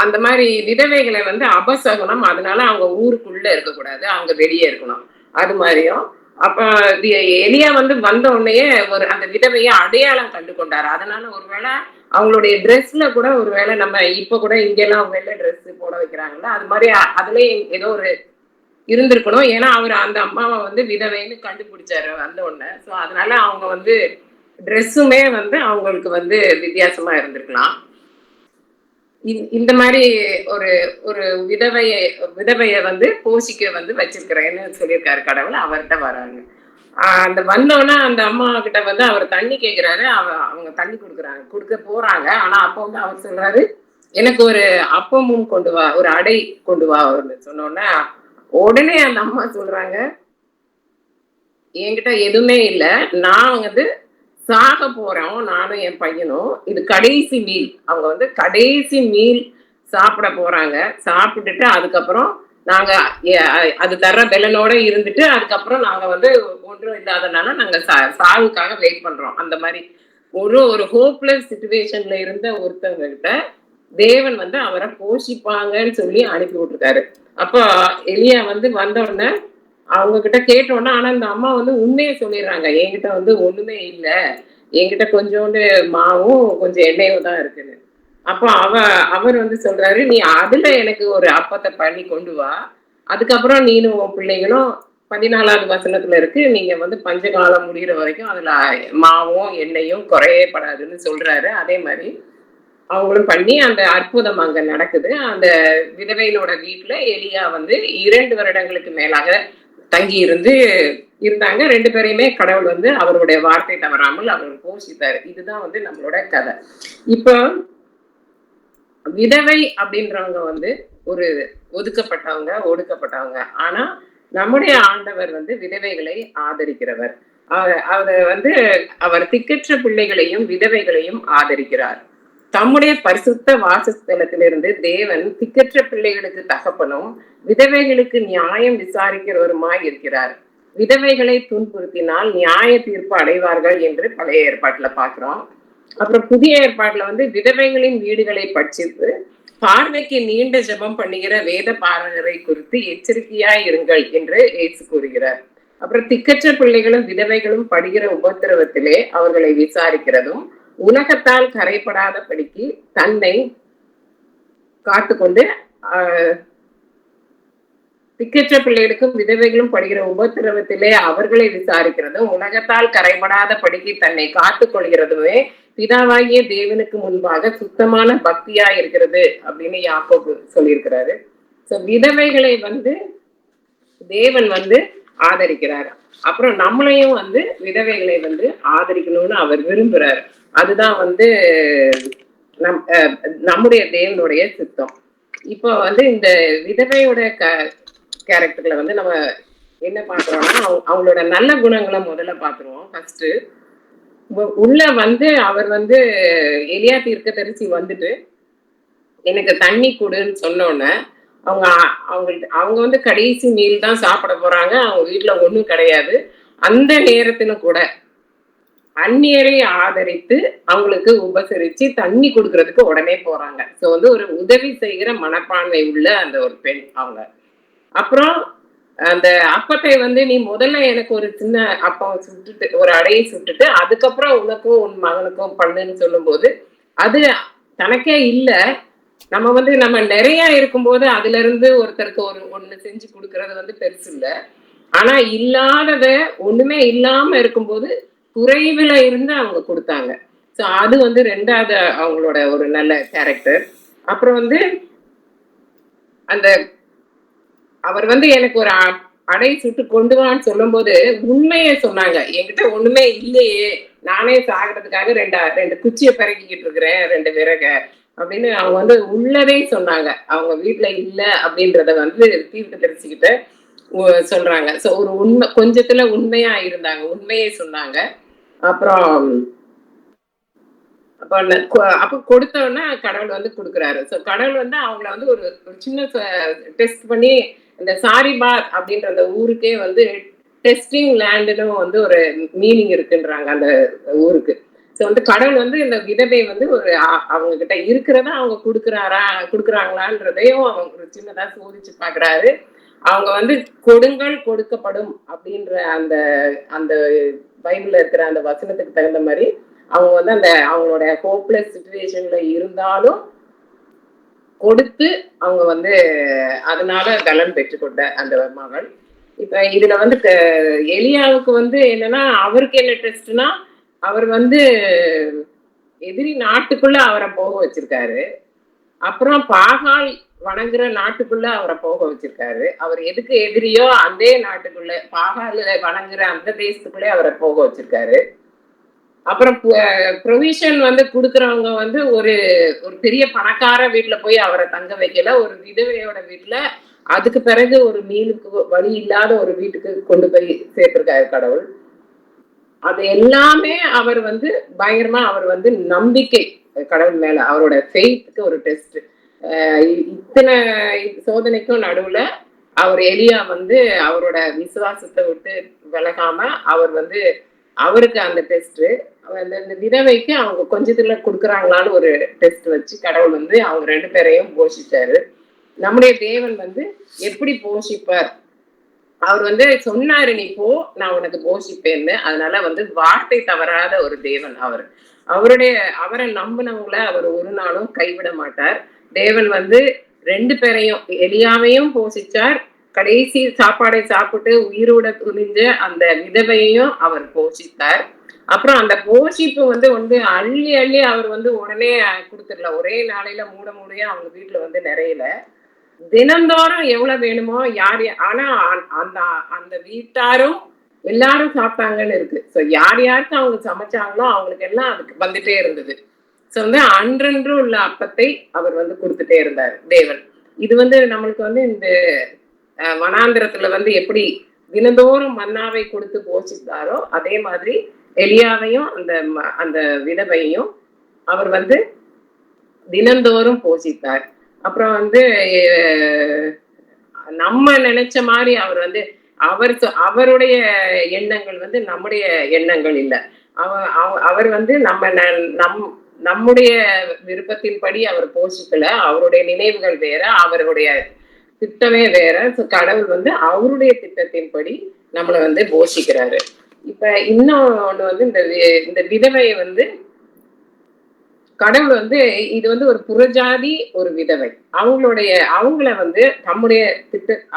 அந்த மாதிரி விதவைகளை வந்து அபசகுனம், அதனால அவங்க ஊருக்குள்ள இருக்கக்கூடாது, அவங்க வெளியே இருக்கணும். அது மாதிரியும் அப்ப எலியா வந்து வந்த உடனே அந்த விதவையை அடையாளம் கண்டு கொண்டாரு. அதனால ஒருவேளை அவங்களுடைய ட்ரெஸ்ல கூட ஒருவேளை நம்ம இப்ப கூட இங்கெல்லாம் வெள்ளை ட்ரெஸ் போட வைக்கிறாங்கல்ல, அது மாதிரி அதுலயும் ஏதோ ஒரு இருந்திருக்கணும். ஏன்னா அவர் அந்த அம்மாவை வந்து விதவைன்னு கண்டுபிடிச்சாரு வந்த உடனே. ஸோ அதனால அவங்க வந்து ட்ரெஸ்ஸுமே வந்து அவங்களுக்கு வந்து வித்தியாசமா இருந்திருக்கலாம். இந்த மாதிரி ஒரு ஒரு விதவைய வந்து போஷிக்க வந்து வச்சிருக்கிறேன்னு சொல்லியிருக்காரு கடவுள். அவர்கிட்ட வராங்க. அந்த வந்தோடனே அந்த அம்மா கிட்ட வந்து அவர் தண்ணி கேட்கிறாரு. அவங்க தண்ணி கொடுக்க போறாங்க. ஆனா அப்போ வந்து அவர் சொல்றாரு, எனக்கு ஒரு அப்பமும் கொண்டு வா, ஒரு அடை கொண்டு வா சொன்னோடனே உடனே அந்த அம்மா சொல்றாங்க, என்கிட்ட எதுவுமே இல்லை, நான் வந்து சாக போறோம் நானும் என் பையனும், இது கடைசி மீல். அவங்க வந்து கடைசி மீல் சாப்பிட போறாங்க. சாப்பிட்டுட்டு அதுக்கப்புறம் நாங்க அது தர்ற பெலனோட இருந்துட்டு அதுக்கப்புறம் நாங்க வந்து ஒன்றும் இல்லாதனால நாங்க சாவுக்காக வெயிட் பண்றோம். அந்த மாதிரி ஒரு ஹோப்லெஸ் சிச்சுவேஷன்ல இருந்த ஒருத்தவங்க கிட்ட தேவன் வந்து அவரை போஷிப்பாங்கன்னு சொல்லி அனுப்பி விட்டுருக்காரு. அப்போ எலியா வந்து வந்த உடனே அவங்க கிட்ட கேட்டோன்னா, ஆனா இந்த அம்மா வந்து உண்மையை சொல்லிடுறாங்க, என்கிட்ட வந்து ஒண்ணுமே இல்லை, என்கிட்ட கொஞ்சோண்டு மாவும் கொஞ்சம் எண்ணெயும் தான் இருக்குன்னு. அப்போ அவர் வந்து சொல்றாரு, நீ அதுல எனக்கு ஒரு அப்பத்தை பண்ணி கொண்டு வா, அதுக்கப்புறம் நீனும் உன் பிள்ளைகளும் 14வது வசனத்துல இருக்கு, நீங்க வந்து பஞ்சகாலம் முடிகிற வரைக்கும் அதுல மாவும் எண்ணெயும் குறையப்படாதுன்னு சொல்றாரு. அதே மாதிரி அவங்களும் பண்ணி அந்த அற்புதம் அங்க நடக்குது. அந்த விதவையினோட வீட்டுல எலியா வந்து 2 வருடங்களுக்கு மேலாக தங்கி இருந்தாங்க. 2 பேரையுமே கடவுள் வந்து அவருடைய வார்த்தை தவறாமல் அவர் போஷித்தாரு. இதுதான் வந்து நம்மளோட கதை. இப்போ விதவை அப்படின்றவங்க வந்து ஒரு ஒடுக்கப்பட்டவங்க. ஆனா நம்முடைய ஆண்டவர் வந்து விதவைகளை ஆதரிக்கிறவர். அவர் வந்து அவர் திக்கற்ற பிள்ளைகளையும் விதவைகளையும் ஆதரிக்கிறார். தம்முடைய பரிசுத்த வாசஸ்தலத்திலிருந்து தேவன் திக்கற்ற பிள்ளைகளுக்கு தகப்பனும் விதவைகளுக்கு நியாயம் விசாரிக்கிறவருமாய் இருக்கிறார். விதவைகளை துன்புறுத்தினால் நியாய தீர்ப்பு அடைவார்கள் என்று பழைய ஏற்பாட்டுல பாக்குறோம். அப்புறம் புதிய ஏற்பாட்டுல வந்து விதவைகளின் வீடுகளை பட்சித்து பார்வைக்கு நீண்ட ஜெபம் பண்ணுகிற வேத பாரகரை குறித்து எச்சரிக்கையாய் இருங்கள் என்று இயேசு கூறுகிறார். அப்புறம் திக்கற்ற பிள்ளைகளும் விதவைகளும் படுகிற உபத்திரவத்திலே அவர்களை விசாரிக்கிறதும் உலகத்தால் கரைப்படாதபடிக்கு தன்னை காத்துக்கொண்டு திக்கற்ற பிள்ளைகளுக்கும் விதவைகளும் படுகிற உபத்திரவத்திலே அவர்களை விசாரிக்கிறதும் உலகத்தால் கரைபடாதபடிக்கு தன்னை காத்துக் கொள்கிறதுமே பிதாவாகிய தேவனுக்கு முன்பாக சுத்தமான பக்தியா இருக்கிறது அப்படின்னு யாக்கோபு சொல்லியிருக்கிறாரு. சோ விதவைகளை வந்து தேவன் வந்து ஆதரிக்கிறார். அப்புறம் நம்மளையும் வந்து விதவைகளை வந்து ஆதரிக்கணும்னு அவர் விரும்புறாரு. அதுதான் வந்து நம்முடைய தேவனுடைய சித்தம். இப்போ வந்து இந்த விதவையோட கேரக்டர்ல வந்து நம்ம என்ன பாக்குறோம்னா, அவங்களோட நல்ல குணங்களை முதல்ல பாத்துருவோம். ஃபர்ஸ்ட் உள்ள வந்து அவர் வந்து எலியா தீர்க்கதரிசி வந்துட்டு எனக்கு தண்ணி கொடுன்னு சொன்னோன்னே அவங்க வந்து கடைசி மீல் தான் சாப்பிட போறாங்க. அவங்க வீட்டுல ஒண்ணும் கிடையாது. அந்த நேரத்துல கூட அந்நியரை ஆதரித்து அவங்களுக்கு உபசரிச்சு தண்ணி கொடுக்கறதுக்கு உடனே போறாங்க. சோ வந்து ஒரு உதவி செய்கிற மனப்பான்மை உள்ள அந்த ஒரு பெண் அவங்க. அப்புறம் அந்த அப்பத்தை வந்து நீ முதல்ல எனக்கு ஒரு சின்ன அப்பம் சுட்டுட்டு ஒரு அடையை சுட்டுட்டு அதுக்கப்புறம் உனக்கும் உன் மகனுக்கும் பண்ணுன்னு சொல்லும் போது அது தனக்கே இல்லை. நம்ம வந்து நம்ம நிறைய இருக்கும்போது அதுல இருந்து ஒருத்தருக்கு ஒண்ணு செஞ்சு கொடுக்கறது வந்து பெருசு இல்லை. ஆனா இல்லாதத ஒண்ணுமே இல்லாம இருக்கும்போது குறைவுல இருந்து அவங்க கொடுத்தாங்க. ஸோ அது வந்து 2வது அவங்களோட ஒரு நல்ல கேரக்டர். அப்புறம் வந்து அந்த அவர் வந்து எனக்கு ஒரு அடை சுட்டு கொண்டு வான்னு சொல்லும் போது உண்மையை சொன்னாங்க. என்கிட்ட ஒண்ணுமே இல்லையே, நானே சாகிறதுக்காக 2 குச்சியை பிறக்கிக்கிட்டு இருக்கிறேன், 2 விறக அப்படின்னு அவங்க வந்து உள்ளதே சொன்னாங்க. அவங்க வீட்டுல இல்ல அப்படின்றத வந்து தீர்க்க தெரிச்சுக்கிட்டு சொல்றாங்க. ஸோ ஒரு உண்மை கொஞ்சத்துல உண்மையா இருந்தாங்க, உண்மையை சொன்னாங்க. அப்புறம் அப்ப கொடுத்தோன்னா கடவுள் வந்து கொடுக்குறாரு. ஸோ கடவுள் வந்து அவங்கள வந்து ஒரு சின்ன டெஸ்ட் பண்ணி இந்த சாரிபாத் அப்படின்ற அந்த ஊருக்கே வந்து டெஸ்டிங் லேண்டுன்னு வந்து ஒரு மீனிங் இருக்குன்றாங்க அந்த ஊருக்கு. ஸோ வந்து கடவுள் வந்து இந்த விதவை வந்து ஒரு அவங்க கிட்ட இருக்கிறத அவங்க கொடுக்குறாங்களான்றதையும் அவங்க ஒரு சின்னதா சோதிச்சு பாக்குறாரு. அவங்க வந்து கொடுங்கள் கொடுக்கப்படும் அப்படின்ற அந்த அந்த பைபிள்ல இருக்கிற அந்த வசனத்துக்கு தகுந்த மாதிரி அவங்க வந்து அந்த அவங்களோட ஹோப்லெஸ் சிச்சுவேஷன்ல இருந்தாலும் கொடுத்து அவங்க வந்து அதனால பலன் பெற்றுக்கொண்ட அந்த மகள். இப்ப இதுல வந்து எலியாவுக்கு வந்து என்னன்னா, அவருக்கு என்ன டெஸ்ட்னா, அவர் வந்து எதிரி நாட்டுக்குள்ள அவரை போக வச்சிருக்காரு. அப்புறம் பாகால் வணங்குற நாட்டுக்குள்ள அவரை போக வச்சிருக்காரு. அவர் எதுக்கு எதிரியோ அதே நாட்டுக்குள்ள பாகால் வணங்குற அந்த தேசத்துக்குள்ளே அவரை போக வச்சிருக்காரு. அப்புறம் ப்ரொவிஷன் வந்து கொடுக்கறவங்க வந்து ஒரு ஒரு பெரிய பணக்கார வீட்டுல போய் அவரை தங்க வைக்கல, ஒரு விதவையோட வீட்டுல. அதுக்கு பிறகு ஒரு மீனுக்கு வழி இல்லாத ஒரு வீட்டுக்கு கொண்டு போய் சேர்த்திருக்காரு கடவுள். அது எல்லாமே அவர் வந்து பயங்கரமா அவர் வந்து நம்பிக்கை கடவுள் மேல அவரோட ஃபெய்த்துக்கு ஒரு டெஸ்ட். இத்தனை சோதனைக்கும் நடுவுல அவர் எலியா வந்து அவரோட விசுவாசத்தை விட்டு விலகாம அவர் வந்து அவருக்கு அந்த டெஸ்ட். இந்த விதவைக்கு அவங்க கொஞ்சத்துல கொடுக்குறாங்களான்னு ஒரு டெஸ்ட் வச்சு கடவுள் வந்து அவங்க 2 பேரையும் போஷிச்சாரு. நம்முடைய தேவன் வந்து எப்படி போஷிப்பார்? அவர் வந்து சொன்னாரு, நீ போ, நான் உனக்கு போஷிப்பேன்னு. அதனால வந்து வார்த்தை தவறாத ஒரு தேவன் அவர். அவரை நம்பினவங்களை அவர் ஒரு நாளும் கைவிட மாட்டார். தேவன் வந்து 2 பேரையும், எலியாவையும் போஷிச்சார், கடைசி சாப்பாடை சாப்பிட்டு உயிரோட துணிஞ்ச அந்த விதவையையும் அவர் போஷித்தார். அப்புறம் அந்த போஷிப்பு வந்து அள்ளி அள்ளி அவர் வந்து உடனே கொடுத்துடல. ஒரே நாளையில மூடையா அவங்க வீட்டுல வந்து நிறையல. தினந்தோறும் எவ்வளவு வேணுமோ ஆனா அந்த அந்த வீட்டாரும் எல்லாரும் சாப்பிட்டாங்கன்னு இருக்கு. ஸோ யாருக்கு அவங்க சமைச்சாங்களோ அவங்களுக்கு எல்லாம் அதுக்கு வந்துட்டே இருந்தது. ஸோ வந்து அன்றன்று உள்ள அப்பத்தை அவர் வந்து கொடுத்துட்டே இருந்தார் தேவன். இது வந்து நம்மளுக்கு வந்து இந்த வனாந்திரத்துல வந்து எப்படி தினந்தோறும் மன்னாவை கொடுத்து போஷித்தாரோ அதே மாதிரி எலியாவையும் அந்த அந்த விதவையும் அவர் வந்து தினந்தோறும் போஷித்தார். அப்புறம் வந்து நம்ம நினைச்ச மாதிரி அவர் வந்து அவருடைய எண்ணங்கள் வந்து நம்முடைய எண்ணங்கள் இல்லை. அவர் வந்து நம்முடைய விருப்பத்தின்படி அவர் போஷிக்கல. அவருடைய நினைவுகள் வேற, அவருடைய திட்டமே வேற. கடவுள் வந்து அவருடைய திட்டத்தின்படி நம்மளை வந்து போஷிக்கிறாரு. இப்ப இன்னொன்னு வந்து இந்த விதவையை வந்து கடவுள் வந்து இது வந்து ஒரு புறஜாதி ஒரு விதவை, அவங்கள வந்து தம்முடைய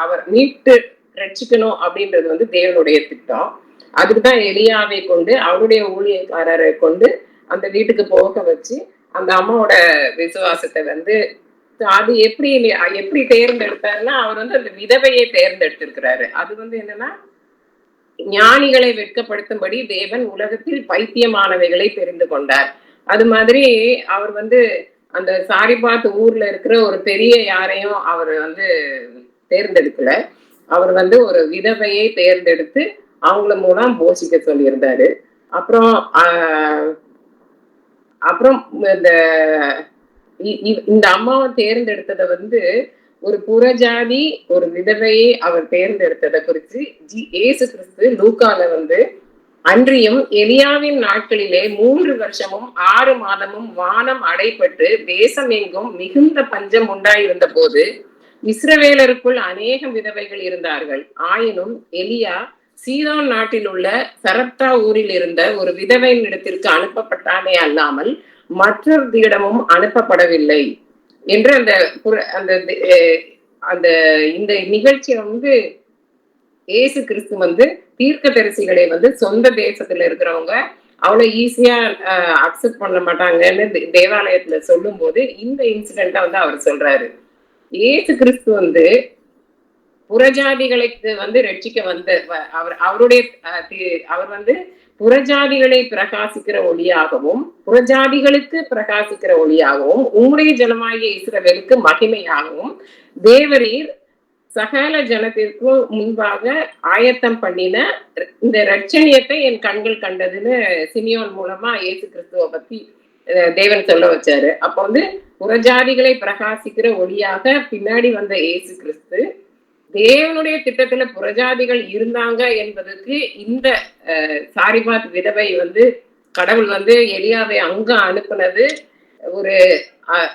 அவர் மீட்டு ரட்சிக்கணும் அப்படின்றது வந்து தேவனுடைய திட்டம். அதுக்குதான் எலியாவை கொண்டு அவருடைய ஊழியக்காரரை கொண்டு அந்த வீட்டுக்கு போக வச்சு அந்த அம்மாவோட விசுவாசத்தை வந்து அது எப்படி தேர்ந்தெடுத்தாருன்னா, அவர் வந்து அந்த விதவையை தேர்ந்தெடுத்திருக்கிறாரு. அது வந்து என்னன்னா, ஞானிகளை வெட்கப்படுத்தும்படி தேவன் உலகத்தில் பைத்தியமானவைகளை தெரிந்து கொண்டார். அது மாதிரி அவர் வந்து அந்த சாரிபாத் ஊர்ல இருக்கிற ஒரு பெரிய யாரையும் அவர் வந்து தேர்ந்தெடுக்கல. அவர் வந்து ஒரு விதவையை தேர்ந்தெடுத்து அவங்கள மூலம் போஷிக்க சொல்லியிருந்தாரு. அப்புறம் இந்த அம்மாவை தேர்ந்தெடுத்ததை வந்து ஒரு புறஜாதி ஒரு விதவையை அவர் தேர்ந்தெடுத்ததை குறித்து இயேசு கிறிஸ்து லூக்கால வந்து, அன்றியும் எலியாவின் நாட்களிலே 3 வருஷமும் 6 மாதமும் வானம் அடைபட்டு தேசம் எங்கும் மிகுந்த பஞ்சம் உண்டாயிருந்த போது இஸ்ரவேலருக்குள் அநேக விதவைகள் இருந்தார்கள். ஆயினும் எலியா சீதோன் நாட்டில் உள்ள சரப்தா ஊரில் இருந்த ஒரு விதவையின் இடத்திற்கு அனுப்பப்பட்டானே அல்லாமல் மற்றொருத்திடமும் அனுப்பப்படவில்லை என்று அந்த இந்த நிகழ்ச்சியை வந்து இயேசு கிறிஸ்து வந்து தீர்க்கதரிசிகளை வந்து சொந்த தேசத்துல இருக்கிறவங்க அவ்வளவு ஈஸியா அக்செப்ட் பண்ண மாட்டாங்கன்னு தேவாலயத்துல சொல்லும் போது இந்த இன்சிடென்ட்டை வந்து அவர் சொல்றாரு. இயேசு கிறிஸ்து வந்து புறஜாதிகளுக்கு வந்து ரட்சிக்க வந்த அவர் வந்து புறஜாதிகளை பிரகாசிக்கிற ஒளியாகவும் புறஜாதிகளுக்கு பிரகாசிக்கிற ஒளியாகவும் உம்முடைய ஜனமாகிய இஸ்ரவேலுக்கு மகிமையாகவும் தேவரீர் சகல ஜனத்திற்கு முன்பாக ஆயத்தம் பண்ணின இந்த ரட்சணியத்தை என் கண்கள் கண்டதுன்னு சிமியோன் மூலமா இயேசு கிறிஸ்துவ பத்தி தேவன் சொல்ல வச்சாரு. அப்ப வந்து புறஜாதிகளை பிரகாசிக்கிற ஒளியாக பின்னாடி வந்த இயேசு கிறிஸ்து தேவனுடைய திட்டத்துல புறஜாதிகள் இருந்தாங்க என்பதற்கு இந்த சாரிபாத் விதவை வந்து கடவுள் வந்து எலியாவை அங்க அனுப்புனது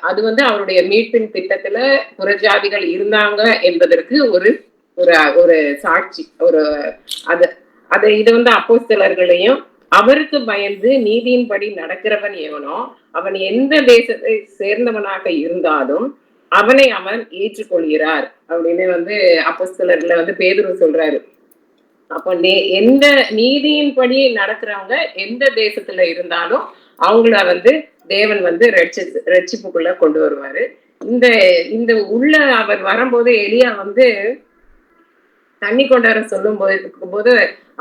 அது வந்து அவருடைய மீட்பின் திட்டத்துல புறஜாதிகள் இருந்தாங்க என்பதற்கு ஒரு ஒரு சாட்சி. இது வந்து அப்போஸ்தலர்களையும் அவருக்கு பயந்து நீதியின்படி நடக்கிறவன் எவனோ அவன் எந்த தேசத்தை சேர்ந்தவனாக இருந்தாலும் அவனை அவன் ஏற்றுக்கொள்கிறார் அப்படின்னு வந்து அப்போஸ்தலர்ல வந்து பேதுரு சொல்றாரு. அப்போ எந்த நீதியின்படி நடக்கிறவங்க எந்த தேசத்துல இருந்தாலும் அவங்கள வந்து தேவன் வந்து ரட்சிப்புக்குள்ள கொண்டு வருவாரு. இந்த இந்த உள்ள அவர் வரும்போது எலியா வந்து தண்ணி கொண்டாட சொல்லும் போது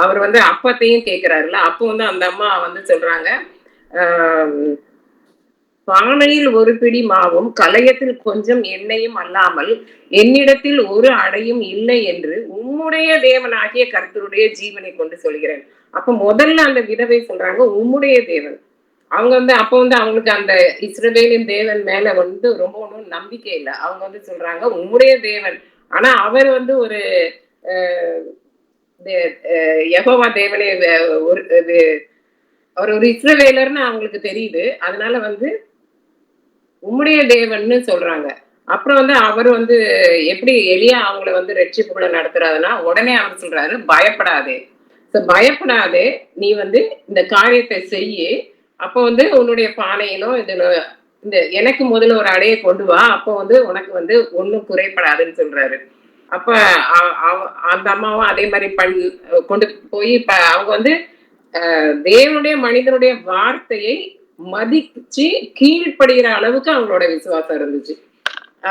அவர் வந்து அப்பத்தையும் கேட்கிறாருல்ல. அப்போ வந்து அந்த அம்மா வந்து சொல்றாங்க, பானையில் ஒரு பிடி மாவும் கலயத்தில் கொஞ்சம் எண்ணெயும் அல்லாமல் என்னிடத்தில் ஒரு அடையும் இல்லை என்று உம்முடைய தேவனாகிய கர்த்தருடைய ஜீவனை கொண்டு சொல்கிறேன். அப்ப முதல்ல அந்த விதவை சொல்றாங்க உம்முடைய தேவன். அவங்க வந்து அப்ப வந்து அவங்களுக்கு அந்த இஸ்ரவேலின் தேவன் மேல வந்து ரொம்ப ஒன்றும் நம்பிக்கை இல்லை. அவங்க வந்து சொல்றாங்க உம்முடைய தேவன். ஆனா அவர் வந்து ஒரு யெகோவா தேவனே அவர் ஒரு இஸ்ரவேலர்னு அவங்களுக்கு தெரியுது. அதனால வந்து உம்முடைய தேவன்னு சொல்றாங்க. அப்புறம் வந்து அவர் வந்து எப்படி எலியா அவங்கள வந்து ரட்சிப்புக்குள்ள நடத்துறாருன்னா உடனே அவர் சொல்றாரு பயப்படாதே, பயப்படாதே, நீ வந்து இந்த காரியத்தை செய்யு. அப்போ வந்து உன்னுடைய பானையிலும் இந்த எனக்கு முதல்ல ஒரு அடையை கொண்டு வா, அப்போ வந்து உனக்கு வந்து ஒன்றும் குறைப்படாதுன்னு சொல்றாரு. அப்ப அந்த அம்மாவும் அதே மாதிரி கொண்டு போய் அவங்க வந்து தேவனுடைய மனிதனுடைய வார்த்தையை மதிச்சு கீழ்ப்படுகிற அளவுக்கு அவங்களோட விசுவாசம் இருந்துச்சு.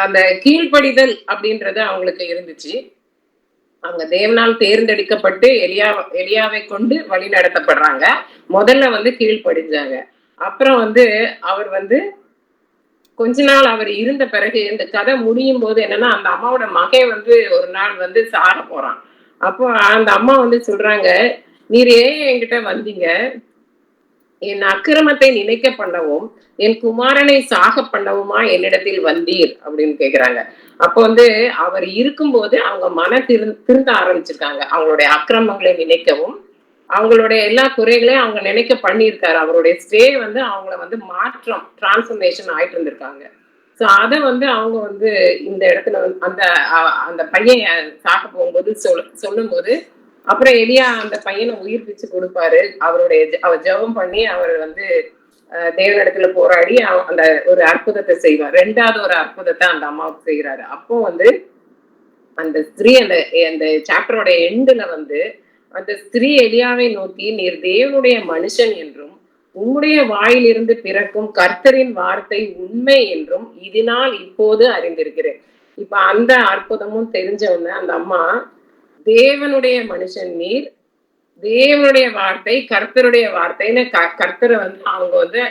அந்த கீழ்ப்படிதல் அப்படின்றது அவங்களுக்கு இருந்துச்சு. அவங்க தேவனால் தேர்ந்தெடுக்கப்பட்டு எலியாவை கொண்டு வழி நடத்தப்படுறாங்க. முதல்ல வந்து கீழ்ப்படிஞ்சாங்க. அப்புறம் வந்து அவர் வந்து கொஞ்ச நாள் அவர் இருந்த பிறகு இந்த கதை முடியும் போது என்னன்னா அந்த அம்மாவோட மகன் வந்து ஒரு நாள் வந்து சாக போறான். அப்போ அந்த அம்மா வந்து சொல்றாங்க, நீர் ஏன் என்கிட்ட வந்தீங்க? என் அக்கிரமத்தை நினைக்க பண்ணவும் என் குமாரனை சாக பண்ணவுமா என்னிடத்தில் வந்தீர் அப்படின்னு கேக்குறாங்க. அப்போ வந்து அவர் இருக்கும்போது அவங்க திருந்த ஆரம்பிச்சிருக்காங்க. அவங்களுடைய அக்கிரமங்களை நினைக்கவும் அவங்களுடைய எல்லா குறைகளையும் அவங்க நினைக்க பண்ணியிருக்காரு. அவருடைய ஸ்டே வந்து அவங்கள வந்து மாற்றம் டிரான்ஸ்ஃபர்மேஷன் ஆயிட்டு இருந்திருக்காங்க. ஸோ அதை வந்து அவங்க வந்து இந்த இடத்துல அந்த அந்த பையன் சாக போகும்போது சொல்லும் போது அப்புறம் எலியா அந்த பையனை உயிர்ப்பிச்சு கொடுப்பாரு. அவர் ஜெபம் பண்ணி அவர் வந்து தேவனிடத்துல போராடி அந்த ஒரு அற்புதத்தை செய்வார். ரெண்டாவது ஒரு அற்புதத்தை அந்த அம்மாவுக்கு செய்கிறாரு. அப்போ வந்து அந்த ஸ்திரீ அந்த சாப்டரோட எண்டுல வந்து அந்த ஸ்திரீ எலியாவை நோக்கி நீர் தேவனுடைய மனுஷன் என்றும் உம்முடைய வாயிலிருந்து பிறக்கும் கர்த்தரின் வார்த்தை உண்மை என்றும் இதனால் இப்போது அறிந்திருக்கிறேன். இப்ப அந்த அற்புதமும் தெரிஞ்சவங்க அந்த அம்மா தேவனுடைய மனுஷன் நீர், தேவனுடைய வார்த்தை கர்த்தருடைய வார்த்தைன்னு கர்த்தரை வந்து அவங்க வந்து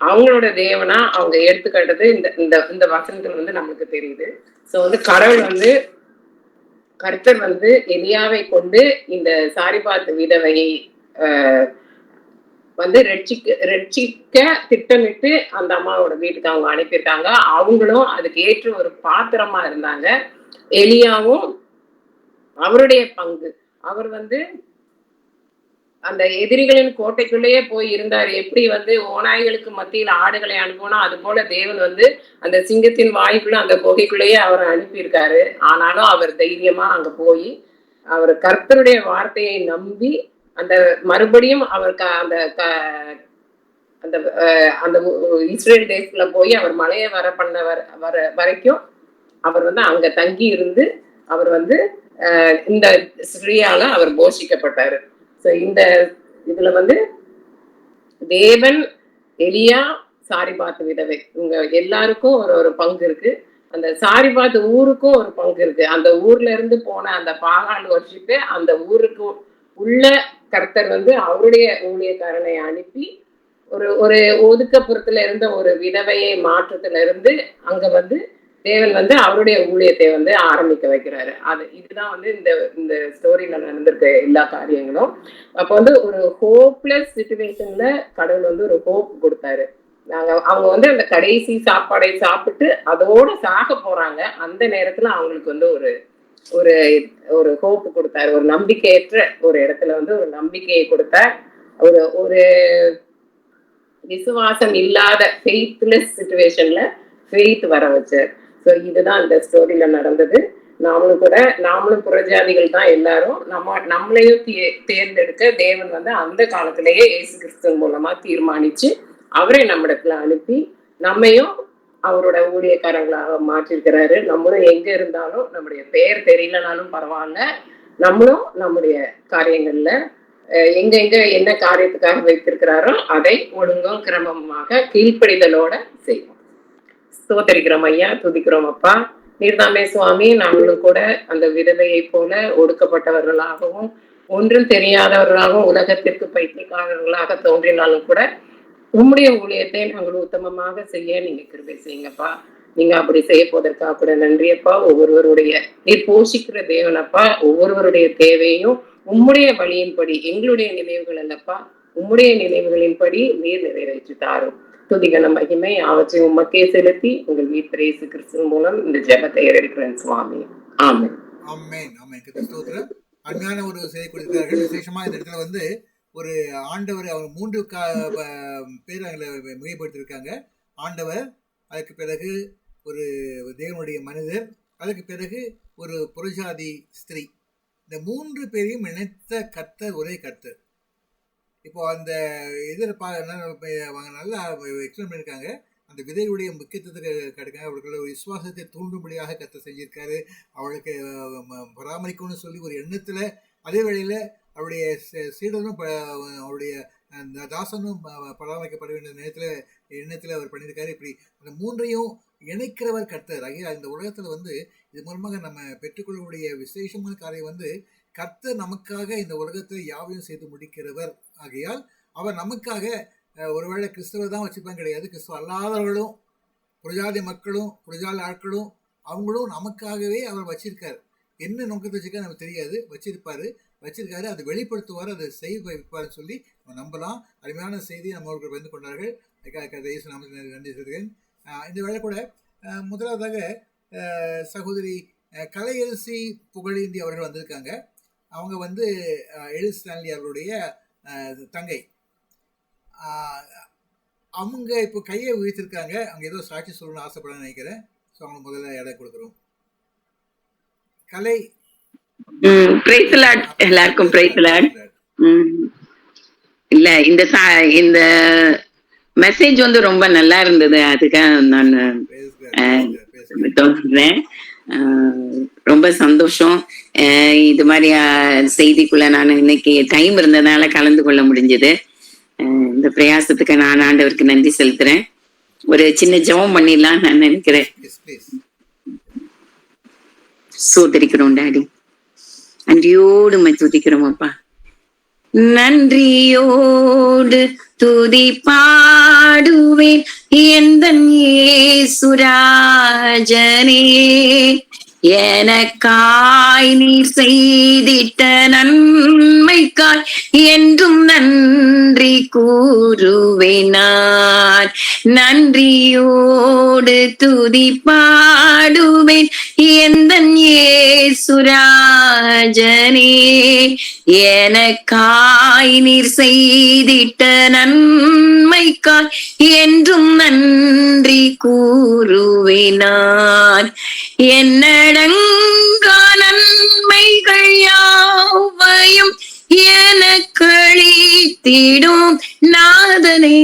அவங்களோட தேவனா அவங்க எடுத்துக்கிட்டது இந்த வசனத்துல வந்து நமக்கு தெரியுது. சோ வந்து கடவுள் வந்து கர்த்தர் வந்து எலியாவை கொண்டு இந்த சாரிபாத் விதவையை வந்து ரட்சிக்க திட்டமிட்டு அந்த அம்மாவோட வீட்டுக்கு அவங்க அனுப்பியிருக்காங்க. அவங்களும் அதுக்கு ஏற்ற ஒரு பாத்திரமா இருந்தாங்க. எலியாவும் அவருடைய பங்கு, அவர் வந்து அந்த எதிரிகளின் கோட்டைக்குள்ளேயே போய் இருந்தார். எப்படி வந்து ஓநாய்களுக்கு மத்தியில் ஆடுகளை அனுப்பினா அது போல தேவன் வந்து அந்த சிங்கத்தின் வாய்க்குள்ள அந்த குகைக்குள்ளேயே அவரை அனுப்பியிருக்காரு. ஆனாலும் அவர் தைரியமா அங்க போய் அவர் கர்த்தருடைய வார்த்தையை நம்பி அந்த மறுபடியும் அவர் அந்த அந்த அந்த இஸ்ரேல் தேசத்துல போய் அவர் மலையை வர வரைக்கும் அவர் வந்து அங்க தங்கி இருந்து அவர் வந்து இந்த ஸ்ரீயால அவர் போஷிக்கப்பட்டாரு. ஸோ இந்த இதுல வந்து தேவன், எலியா, சாரிபாத் விதவை இவங்க எல்லாருக்கும் ஒரு பங்கு இருக்கு. அந்த சாரிபாத் ஊருக்கும் ஒரு பங்கு இருக்கு. அந்த ஊர்ல இருந்து போன அந்த பாகால் வர்ஷிப்பு அந்த ஊருக்கு உள்ள கர்த்தர் வந்து அவருடைய ஊழியக்காரனை அனுப்பி ஒரு ஒதுக்கப்புறத்துல இருந்த ஒரு விதவையை மாற்றத்துல இருந்து அங்க வந்து தேவன் வந்து அவருடைய ஊழியத்தை வந்து ஆரம்பிக்க வைக்கிறாரு. இதுதான் வந்து இந்த ஸ்டோரியில நடந்திருக்க எல்லா காரியங்களும். அப்ப வந்து ஒரு ஹோப்லெஸ் சிச்சுவேஷன்ல கடவுள் வந்து ஒரு ஹோப் கொடுத்தாரு. அவங்க வந்து அந்த கடைசி சாப்பாடை சாப்பிட்டு அதோட சாக போறாங்க. அந்த நேரத்துல அவங்களுக்கு வந்து ஒரு ஒரு ஹோப் கொடுத்தாரு. ஒரு நம்பிக்கையற்ற ஒரு இடத்துல வந்து ஒரு நம்பிக்கையை கொடுத்தார். ஒரு விசுவாசம் இல்லாத ஃபெய்த்லெஸ் சிச்சுவேஷன்ல ஃபெய்த் வர வச்சார். ஸோ இதுதான் இந்த ஸ்டோரியில நடந்தது. நாமளும் புறஜாதிகள் தான் எல்லாரும். நம்மளையும் தேர்ந்தெடுக்க தேவன் வந்து அந்த காலத்திலேயே இயேசு கிறிஸ்து மூலமா தீர்மானிச்சு அவரை நம்மிடத்துல அனுப்பி நம்மையும் அவரோட ஊழியக்காரங்களாக மாற்றிருக்கிறாரு. நம்மளும் எங்க இருந்தாலும் நம்முடைய பெயர் தெரியலனாலும் பரவாயில்ல, நம்மளும் நம்முடைய காரியங்கள்ல எங்க என்ன காரியத்துக்காக வைத்திருக்கிறாரோ அதை ஒழுங்கும் கிரமமாக கீழ்ப்படிதலோட செய்வோம். ஸ்தோத்திரிக்கிறோம் ஐயா, துதிக்கிறோம் அப்பா. நீர்தாமே சுவாமி, நாங்களும் கூட அந்த விதவையை போல ஒடுக்கப்பட்டவர்களாகவும் ஒன்றும் தெரியாதவர்களாகவும் உலகத்திற்கு பைத்தியக்காரர்களாக தோன்றினாலும் கூட உம்முடைய ஊழியத்தை நாங்கள் உத்தமமாக செய்ய நீங்க கிருபை செய்யுங்கப்பா. நீங்க அப்படி செய்ய போவதற்காக கூட நன்றியப்பா. ஒவ்வொருவருடைய நீர் போஷிக்கிற தேவனப்பா, ஒவ்வொருவருடைய தேவையும் உம்முடைய வழியின்படி, எங்களுடைய நினைவுகள் அல்லப்பா, உம்முடைய நினைவுகளின்படி நீர் நிறைவேற்றி தாரும். துதிகன மகிமை அவற்றை உமக்கே செலுத்தி உங்கள் வீட்டு இயேசு கிறிஸ்து மூலம் இந்த ஜெபத்தை ஏறெடுக்கிறேன் சுவாமி. ஆமென். ஆமென் ஆமென். ஸ்தோத்திரம். அருமையான ஒரு செய்தி கொடுத்திருக்கிறார்கள். விசேஷமா இந்த இடத்துல வந்து ஒரு ஆண்டவர் அவர் 3 பேர் அதில் மிகைப்படுத்தியிருக்காங்க. ஆண்டவர், அதுக்கு பிறகு ஒரு தேவனுடைய மனிதர், அதுக்கு பிறகு ஒரு புறஜாதி ஸ்திரீ. இந்த 3 பேரையும் இணைத்த கர்த்தர் ஒரே கர்த்தர். இப்போ அந்த இதில் அவங்க நல்லா எக்ஸ்பிளைன் பண்ணியிருக்காங்க. அந்த விதையுடைய முக்கியத்துவத்துக்கு கிடைக்காங்க. அவர்களுடைய ஒரு விசுவாசத்தை தூண்டும்படியாக கர்த்தர் செஞ்சிருக்காரு. அவளுக்கு பராமரிக்கணும்னு சொல்லி ஒரு எண்ணத்தில், அதே வேளையில் அவருடைய சீடனும் அவருடைய தாசனும் பராமரிக்கப்பட வேண்டிய எண்ணத்தில் அவர் பண்ணியிருக்காரு. இப்படி அந்த 3ஐயும் இணைக்கிறவர் கர்த்தர். ஆகிய இந்த உலகத்தில் வந்து இது மூலமாக நம்ம பெற்றுக்கொள்ளக்கூடிய விசேஷமான காரியம் வந்து கர்த்தர் நமக்காக இந்த உலகத்தில் யாவையும் செய்து முடிக்கிறவர். ஆகையால் அவர் நமக்காக ஒருவேளை கிறிஸ்தவர் தான் வச்சுப்பாங்க கிடையாது, கிறிஸ்தவ அல்லாதவர்களும் புரஜாதி மக்களும் புரஜாதி ஆட்களும் அவங்களும் நமக்காகவே அவர் வச்சிருக்காரு. என்ன நோக்கத்தை வச்சுக்க நமக்கு தெரியாது, வச்சிருக்காரு. அதை வெளிப்படுத்துவார், அதை செய்ய வைப்பார்னு சொல்லி நம்ம நம்பலாம். அருமையான செய்தி நம்மளுக்கு வந்து கொண்டார்கள். நன்றி சொல்கிறேன். இந்த வேலை கூட முதலாவதாக சகோதரி கலையரசி புகழேந்தி அவர்கள் வந்திருக்காங்க. அவங்க வந்து எல் ஸ்டான்லி அவர்களுடைய தங்கை. அவங்க இப்போ கையை உயர்த்திருக்காங்க. அவங்க ஏதோ சாட்சி சொல்லணும்னு ஆசைப்படணும்னு நினைக்கிறேன். ஸோ அவங்களுக்கு முதல்ல இடம் கொடுக்குறோம். கலை. எல்லாருக்கும் இல்ல, இந்த மெசேஜ் வந்து ரொம்ப நல்லா இருந்தது. அதுக்காக நான் தோன்றேன். ரொம்ப சந்தோஷம். இது மாதிரி செய்திக்குள்ள நான் இன்னைக்கு டைம் இருந்ததுனால கலந்து கொள்ள முடிஞ்சது. இந்த பிரயாசத்துக்கு நான் ஆண்டவருக்கு நன்றி செலுத்துறேன். ஒரு சின்ன ஜெபம் பண்ணிடலாம் நான் நினைக்கிறேன். சோதரிக்கிறோம் டாடி, நன்றியோடு துதிக்கிறோம் அப்பா. நன்றியோடு துதி பாடுவேன் எந்தன் இயேசுராஜனே, எனக்காய் நீர் செய்திட்ட நன்மைக்காய் என்றும் நன்றி கூறுவேன் நான். நன்றியோடு துதி பாடுவேன் எந்தன் இயேசுராஜனே, எனக்காய் நீர் செய்திட்ட நன்மைக்காய் என்றும் நன்றி கூறுவேன் நான். என்னடங்கா நன்மைகள் யாவையும் எனக்களித்திடும் நாதனே,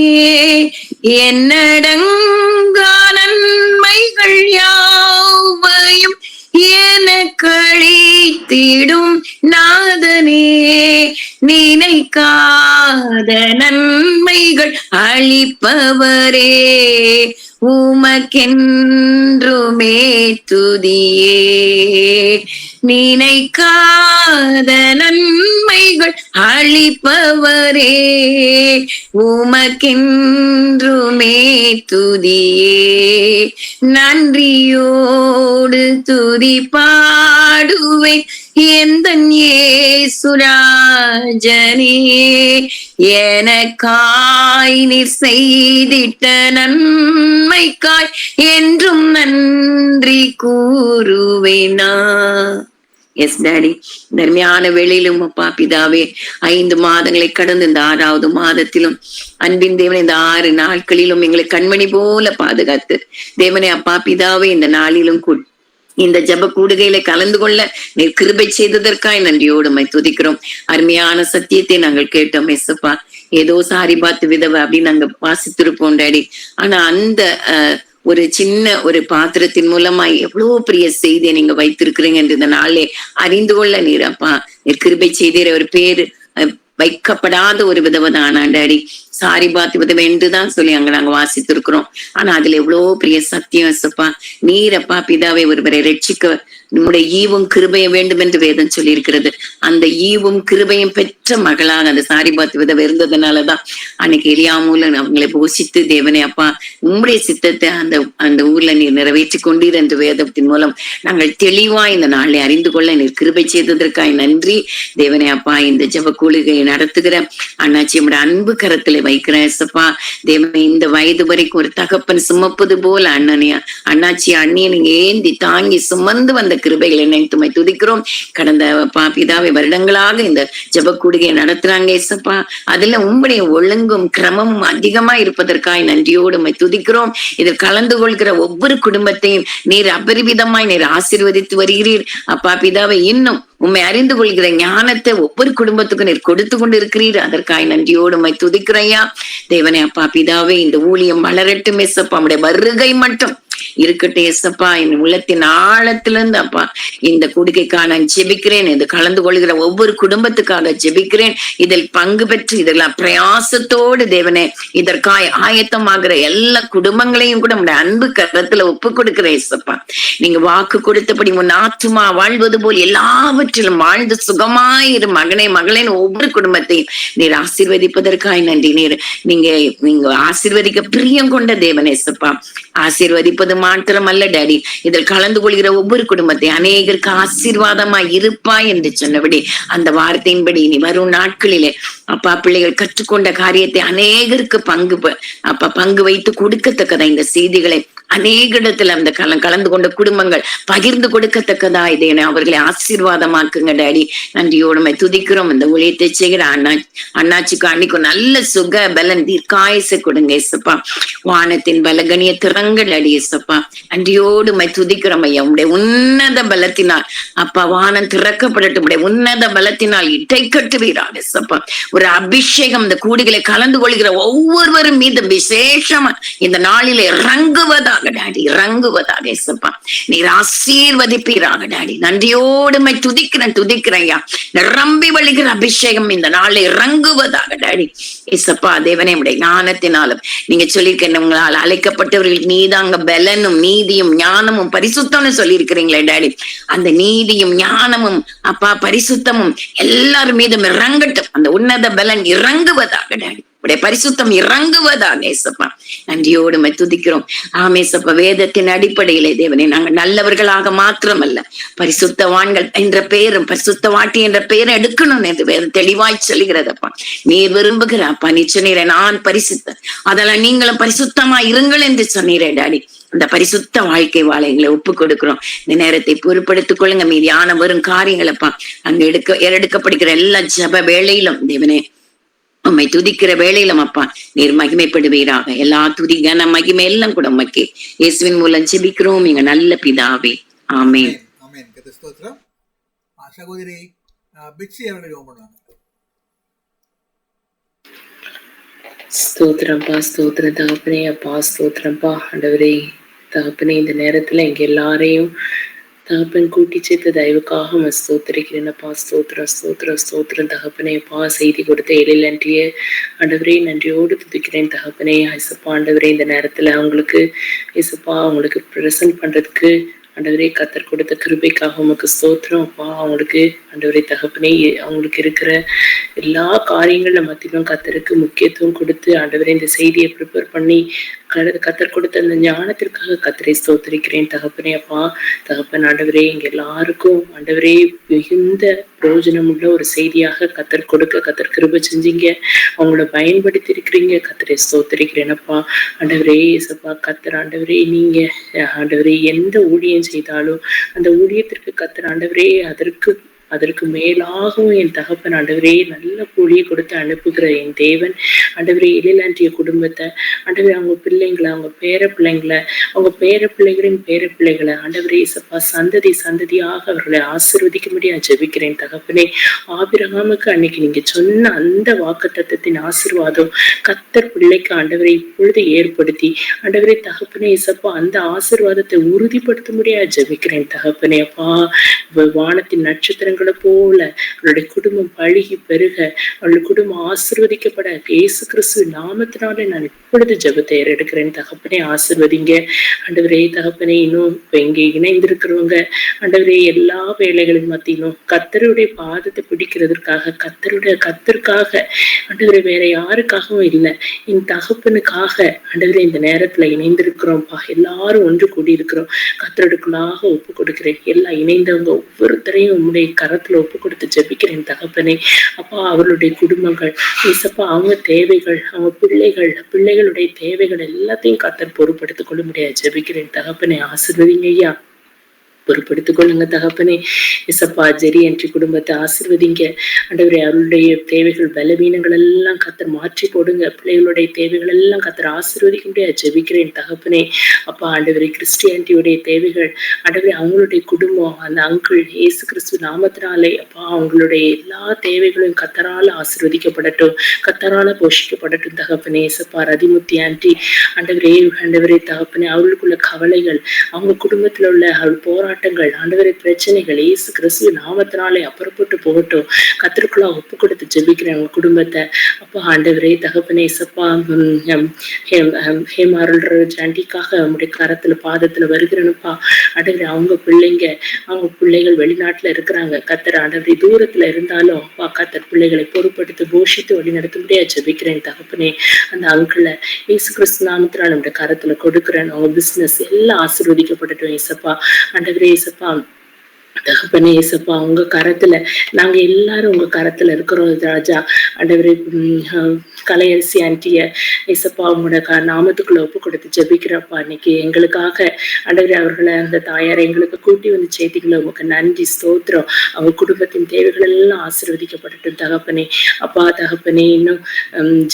என்னடங்கா நன்மைகள் யாவையும் எனக்களித்திடும் நாதனே, நினைக்காத நன்மைகள் அளிப்பவரே, உமக்கென்றுமே துதியே. நினைக்காத நன்மைகள் அளிப்பவரே, உமக்கென்றுமே துதியே. நன்றியோடு துதி பாடுவேன் எந்தன் இயேசுராஜனே, எனக்காய் நீர் செய்திட்ட நன்மைக்காய் என்றும் நன்றி கூறுவேனா. எஸ் டாடி, தர்மையான வேளையிலும் அப்பா பிதாவே, 5 மாதங்களை கடந்து இந்த 6வது மாதத்திலும் அன்பின் தேவனை இந்த 6 நாட்களிலும் எங்களை கண்மணி போல பாதுகாத்து தேவனை அப்பா பிதாவே இந்த நாளிலும் இந்த ஜப கூடுகையில கலந்து கொள்ள நீர் கிருபை செய்ததற்காய் நன்றியோடு துதிக்கிறோம். அருமையான சத்தியத்தை நாங்கள் கேட்டோம் எஸ்ப்பா. ஏதோ சாரி பார்த்து விதவை அப்படின்னு நாங்க வாசித்திருப்போம் டாடி. ஆனா அந்த ஒரு சின்ன ஒரு பாத்திரத்தின் மூலமா எவ்வளவு பெரிய செய்தியை நீங்க வைத்திருக்கிறீங்க என்று இந்த நாளே அறிந்து கொள்ள நீர் அப்பா நீர் கிருபை செய்தீர். ஒரு பேரு வைக்கப்படாத ஒரு விதவதான் ஆண்டாடி சாரி பாத்து விதவை என்றுதான் சொல்லி அங்க நாங்க வாசித்திருக்கிறோம். ஆனா அதுல எவ்வளவு பெரிய சத்தியம் ஏசப்பா. நீரப்பா பிதாவை ஒருவரை ரட்சிக்க நம்முடைய ஈவும் கிருபையும் வேண்டும் என்று வேதம் சொல்லி இருக்கிறது. அந்த ஈவும் கிருபையும் பெற்ற மகளாக அந்த சாரிபாத் விதவை இருந்ததுனாலதான் அன்னைக்கு எலியாமூல அவங்களை போஷித்து தேவனே அப்பா உம்முடைய சித்தத்தை அந்த ஊர்ல நீர் நிறைவேற்றி கொண்டீர் என்று வேதத்தின் மூலம் நாங்கள் தெளிவா இந்த நாளை அறிந்து கொள்ள நீர் கிருபை செய்ததற்காய் நன்றி தேவனே அப்பா. இந்த ஜெப கூலிகையை நடத்துகிற அண்ணாச்சி நம்முடைய அன்பு கரத்துல வைக்கிறேன் ஏசப்பா. தேவனே இந்த வயது வரைக்கும் ஒரு தகப்பன் சுமப்பது போல அண்ணாச்சி அண்ணியை நீங்க ஏந்தி தாங்கி சுமந்து வந்த கிருபைகளை நினைத்துமை துதிக்கிறோம். கடந்த பிதாவை வருடங்களாக இந்த ஜெப கூடுகையை நடத்துறாங்க ஏசப்பா. அதுல உங்களுடைய ஒழுங்கும் கிரமமும் அதிகமா இருப்பதற்காய் நன்றியோடு உம்மை துதிக்கிறோம். இதில் கலந்து கொள்கிற ஒவ்வொரு குடும்பத்தையும் நீர் அபரிவிதமாய் நீர் ஆசீர்வதித்து வருகிறீர் அப்பா பிதாவை. இன்னும் உம்மை அறிந்து கொள்கிற ஞானத்தை ஒவ்வொரு குடும்பத்துக்கும் நீர் கொடுத்து கொண்டு இருக்கிறீர். அதற்காய் நன்றியோடு உம்மை துதிக்கிறையா தேவனே அப்பா பிதாவே. இந்த ஊழியம் வளரட்டும் ஏசப்பா. நம்முடைய வருகை மட்டும் இருக்கட்டும் ஏசப்பா. என் உள்ளத்தின் ஆழத்திலிருந்து அப்பா இந்த கூடுகைக்காக நான் ஜெபிக்கிறேன். இது கலந்து கொள்கிற ஒவ்வொரு குடும்பத்துக்காக ஜெபிக்கிறேன். இதில் பங்கு பெற்று இதெல்லாம் பிரயாசத்தோடு தேவனே இதற்காய் ஆயத்தமாகிற எல்லா குடும்பங்களையும் கூட நம்முடைய அன்பு கரத்துல ஒப்பு கொடுக்கிற ஏசப்பா. நீங்க வாக்கு கொடுத்தபடி உன் ஆத்துமா வாழ்வது போல் எல்லாவற்றிலும் வாழ்ந்து சுகமாயிரு மகனே மகளேன்னு ஒவ்வொரு குடும்பத்தையும் நீர் ஆசீர்வதிப்பதற்காய் நன்றி. நீங்க ஆசீர்வதிக்க பிரியம் கொண்ட தேவன் ஏசப்பா. ஆசீர்வதிப்பது மாத்திரம் அல்ல டாடி, இதில் கலந்து கொள்கிற ஒவ்வொரு குடும்பத்தை அநேகருக்கு ஆசீர்வாதமா இருப்பாய் என்று சொன்னபடி அந்த வார்த்தையின்படி இனி வரும் நாட்களிலே அப்பா பிள்ளைகள் கற்றுக்கொண்ட காரியத்தை அநேகருக்கு பங்கு வைத்து கொடுக்கத்தக்கதா இந்த செய்திகளை அநேக இடத்துல அந்த கலந்து கொண்ட குடும்பங்கள் பகிர்ந்து கொடுக்கத்தக்கதா இதை அவர்களை ஆசீர்வாதமாக்குங்க டாடி. நன்றியோடுமை துதிக்கிறோம். இந்த ஊழியத்தை செய்கிற அண்ணாச்சிக்கு அன்னைக்கும் நல்ல சுக பலன் தீர்க்காயசை கொடுங்க ஏசப்பா. வானத்தின் பலகனிய திறங்க டாடி ஏசப்பா. நன்றியோடுமை துதிக்கிறோம் ஐயா. உடைய உன்னத பலத்தினால் அப்பா வானம் திறக்கப்படட்டும். உடைய உன்னத பலத்தினால் இட்டை கட்டுவீராக ஏசப்பா. ஒரு அபிஷேகம் இந்த கூடிகளை கலந்து கொள்கிற ஒவ்வொருவரும் மீது விசேஷமா இந்த நாளிலே இறங்குவதாக டாடி, இறங்குவதாக ஏசப்பா. நீர் ஆசீர்வதிப்பீராக டாடி. நன்றியோடுமை துதிக்கிறேன் நிரம்பி வழிகிற அபிஷேகம் இந்த நாளில் இறங்குவதாக டாடி ஏசப்பா. தேவனே உடைய ஞானத்தினாலும் நீங்க சொல்லியிருக்க உங்களால் அழைக்கப்பட்டவர்கள் நீதாங்க பலனும் நீதியும் ஞானமும் பரிசுத்தம்னு சொல்லியிருக்கிறீங்களே டாடி. அந்த நீதியும் ஞானமும் அப்பா பரிசுத்தமும் எல்லாரும் மீதும் இறங்கட்டும். அந்த உன்னத பலன் இறங்குவதாக டாடி. உடைய பரிசுத்தம் இறங்குவதாக ஏசப்பா. நன்றியோடு துதிக்கிறோம் ஆமேசப்பா. வேதத்தின் அடிப்படையிலே தேவனே நாங்கள் நல்லவர்களாக மாத்திரமல்ல பரிசுத்தவான்கள் என்ற பெயரும் பரிசுத்தவாட்டி என்ற பெயரை எடுக்கணும் என்று வேதம் தெளிவாய் சொல்லுகிறதப்பா. நீ விரும்புகிறப்பா. நீ சொன்னீரே நான் பரிசுத்த அதெல்லாம் நீங்களும் பரிசுத்தமா இருங்கள் என்று சொன்னீரே டாடி. அந்த பரிசுத்த வாழ்க்கை வாழ எங்களை ஒப்பு கொடுக்கிறோம். இந்த நேரத்தை பொறுப்படுத்திக் கொள்ளுங்க. மீதியான வரும் காரியங்களப்பா அங்க எடுக்கப்படுகிற எல்லா ஜப வேளையிலும் தேவனே உம்மை துதிக்கிற வேளையிலும் அப்பா நீர் மகிமைப்படுவீராக. எல்லா துதி கன மகிமை எல்லாம் கூட உமக்கே இயேசுவின் மூலம் ஜெபிக்கிறோம் எங்க நல்ல பிதாவே. ஆமென். ஆமென். ஸ்தோத்திரம். சகோதரி பிட்சி அவர்கள் ஜெபம் பண்ணுவாங்க. ஸ்தோத்திரம்ப்பா, ஸ்தோத்திரம் தகப்பனே. அப்பா ஸ்தோத்திரம்ப்பா ஆண்டவரே தகப்பனே. இந்த நேரத்துல எங்க எல்லாரையும் தகப்பன் கூட்டி சேர்த்த தயவுக்காக ஸ்தோத்திரிக்கிறேன்ப்பா. ஸ்தோத்திரம் ஸ்தோத்திரம் ஸ்தோத்திரம் தகப்பனே. அப்பா செய்தி கொடுத்த எழிலன்றிய ஆண்டவரே நன்றியோடு துதிக்கிறேன் தகப்பனே. ஐசப்பா ஆண்டவரே இந்த நேரத்துல அவங்களுக்கு ஐசப்பா அவங்களுக்கு ப்ரெசென்ட் பண்றதுக்கு ஆண்டவரே கத்தர் கொடுத்த கிருபைக்காக உமக்கு ஸ்தோத்திரம் அப்பா. அவங்களுக்கு ஆண்டவரே தகப்பனே அவங்களுக்கு இருக்கிற எல்லா காரியங்கள்ல மத்தியிலும் கத்தருக்கு முக்கியத்துவம் கொடுத்து ஆண்டவரே இந்த செய்தியை ப்ரிப்பேர் பண்ணி கத்தர் கொடுத்த அந்த ஞானத்திற்காக கத்தரை ஸ்தோத்திரிக்கிறேன் தகப்பனே. அப்பா தகப்பன் ஆண்டவரே இங்க எல்லாருக்கும் ஆண்டவரே மிகுந்த பிரயோஜனம் உள்ள ஒரு செய்தியாக கத்தர் கொடுக்க கத்தர் கிருபை செஞ்சீங்க. அவங்கள பயன்படுத்தி இருக்கிறீங்க. கத்தரை ஸ்தோத்திரிக்கிறேன் அப்பா. ஆண்டவரே சப்பா கத்தர் ஆண்டவரே நீங்க ஆண்டவரே எந்த ஊழியம் செய்தாலும் அந்த ஊழியத்திற்கு கத்தர் ஆண்டவரே அதற்கு அதற்கு மேலாகவும் என் தகப்பன் ஆண்டவரே நல்ல கூலியை கொடுத்து அனுப்புகிற என் தேவன் ஆண்டவரே எழிலாண்டிய குடும்பத்தை ஆண்டவரே அவங்க பிள்ளைங்களை, அவங்க பேர பிள்ளைங்களை, அவங்க பேர பிள்ளைகளின் பேர பிள்ளைகளை ஆண்டவரே இயேசப்பா சந்ததி சந்ததியாக அவர்களை ஆசீர்வதிக்கும்படியா ஜெபிக்கிறேன் தகப்பனே. ஆபிரகாமுக்கு அன்னைக்கு நீங்க சொன்ன அந்த வாக்குத்தத்தத்தின் ஆசீர்வாதம் கர்த்தர் பிள்ளைக்கு ஆண்டவரை இப்பொழுது ஏற்படுத்தி ஆண்டவரே தகப்பனே இயேசப்பா அந்த ஆசீர்வாதத்தை உறுதிப்படுத்தும்படியா ஜெபிக்கிறேன் தகப்பனே. அப்பா வானத்தின் நட்சத்திரங்களை போல அவளுடைய குடும்பம் பழுகி பெருக, அவளுடைய குடும்பம் ஆசீர்வதிக்கப்பட இயேசு கிறிஸ்து நாமத்தினாலே நான் இப்பொழுது ஜெபத்தை ஏறெடுக்கிறேன் தகப்பனே. ஆசீர்வதிங்க ஆண்டவரே தகப்பனே. இன்னும் இப்ப இங்கே இணைந்திருக்கிறவங்க ஆண்டவரே எல்லா வேலைகளின் மத்தியிலும் கர்த்தருடைய பாதத்தை பிடிக்கிறதுக்காக கர்த்தருக்காக ஆண்டவரே வேற யாருக்காகவும் இல்லை, என் தகப்பனுக்காக ஆண்டவரே இந்த நேரத்துல இணைந்திருக்கிறோம்ப்பா. எல்லாரும் ஒன்று கூடி இருக்கிறோம். கர்த்தருக்குள்ளாக ஒப்பு கொடுக்கிறேன். எல்லாம் இணைந்தவங்க ஒவ்வொருத்தரையும் உங்களுடைய கரத்துல ஒப்பு கொடுத்து ஜெபிக்கிறேன் தகப்பனே. அப்பா அவர்களுடைய குடும்பங்கள் இயேசப்பா, அவங்க தேவைகள், அவங்க பிள்ளைகளுடைய தேவைகள் எல்லாத்தையும் கர்த்தர் பொறுப்படுத்திக் கொள்ள முடியாது ஜெபிக்கிறேன் தகப்பனே. ஆசீர்வதிங்க ஐயா, பொறுப்படுத்திக் கொள்ளுங்க தகப்பனே. இசப்பா ஜெரி என்று குடும்பத்தை ஆசீர்வதிங்க ஆண்டவரே. அவருடைய தேவைகள் பலவீனங்கள் எல்லாம் கர்த்தர் மாற்றி போடுங்க. பிள்ளைகளுடைய தேவைகள் எல்லாம் கர்த்தர் ஆசீர்வதிக்க முடியாது ஜெபிக்கிறேன் தகப்பனே. அப்பா ஆண்டவரே கிறிஸ்டியானிட்டியுடைய தேவைகள் ஆண்டவரே, அவங்களுடைய குடும்பம், அந்த அங்கிள் இயேசு கிறிஸ்து நாமத்தினாலே அப்பா அவங்களுடைய எல்லா தேவைகளும் கர்த்தரால ஆசீர்வதிக்கப்படட்டும், கர்த்தரால போஷிக்கப்படட்டும் தகப்பனே. இசப்பா ரதிமுத்தி ஆண்டி ஆண்டவரே தகப்பனே, அவர்களுக்குள்ள கவலைகள், அவங்க குடும்பத்துல உள்ள அவள் போராட்டம் ஆண்டவரே பிரச்சனைகள் இயேசு கிறிஸ்து நாமத்தினாலே அப்புறப்பட்டு போகட்டும். கர்த்தருக்குள்ள ஒப்பு கொடுத்து ஜெபிக்கிறேன் அவங்க குடும்பத்தை. அப்பா ஆண்டவரே தகப்பனே இசப்பா ஹேமாருள் ஆண்டிக்காக அவங்களுடைய கரத்துல பாதத்துல வருகிறேன்ப்பா ஆண்டவரே. அவங்க பிள்ளைகள் வெளிநாட்டுல இருக்கிறாங்க கர்த்தர் ஆண்டவரே. தூரத்துல இருந்தாலும் அப்பா கர்த்தர் பிள்ளைகளை பொறுப்படுத்தி போஷித்து வழி நடத்த முடியாது ஜெபிக்கிறேன் தகப்பனே. அந்த அங்கிளை இயேசு கிறிஸ்து நாமத்தினால நம்முடைய கரத்துல கொடுக்குறேன். அவங்க பிசினஸ் எல்லாம் ஆசீர்வதிக்கப்படட்டும் இயேசப்பா ஆண்டவரே. இயேசப்பா தகப்பனே இயேசப்பா உங்க கரத்துல நாங்க எல்லாரும் உங்க கரத்துல இருக்கிறோம் ராஜா ஆண்டவரே. கலையரசி ஆண்டிய இயேசப்பா உங்களோட நாமத்துக்குள்ள ஒப்பு கொடுத்து ஜெபிக்கிறப்பா. இன்னைக்கு எங்களுக்காக ஆண்டவரே அவர்களை அந்த தாயாரை எங்களுக்கு கூட்டி வந்து சேர்த்திக்கல. உங்களுக்கு நன்றி ஸ்தோத்திரம். அவங்க குடும்பத்தின் தேவைகள் எல்லாம் ஆசீர்வதிக்கப்படட்டும் தகப்பனே. அப்பா தகப்பனே இன்னும்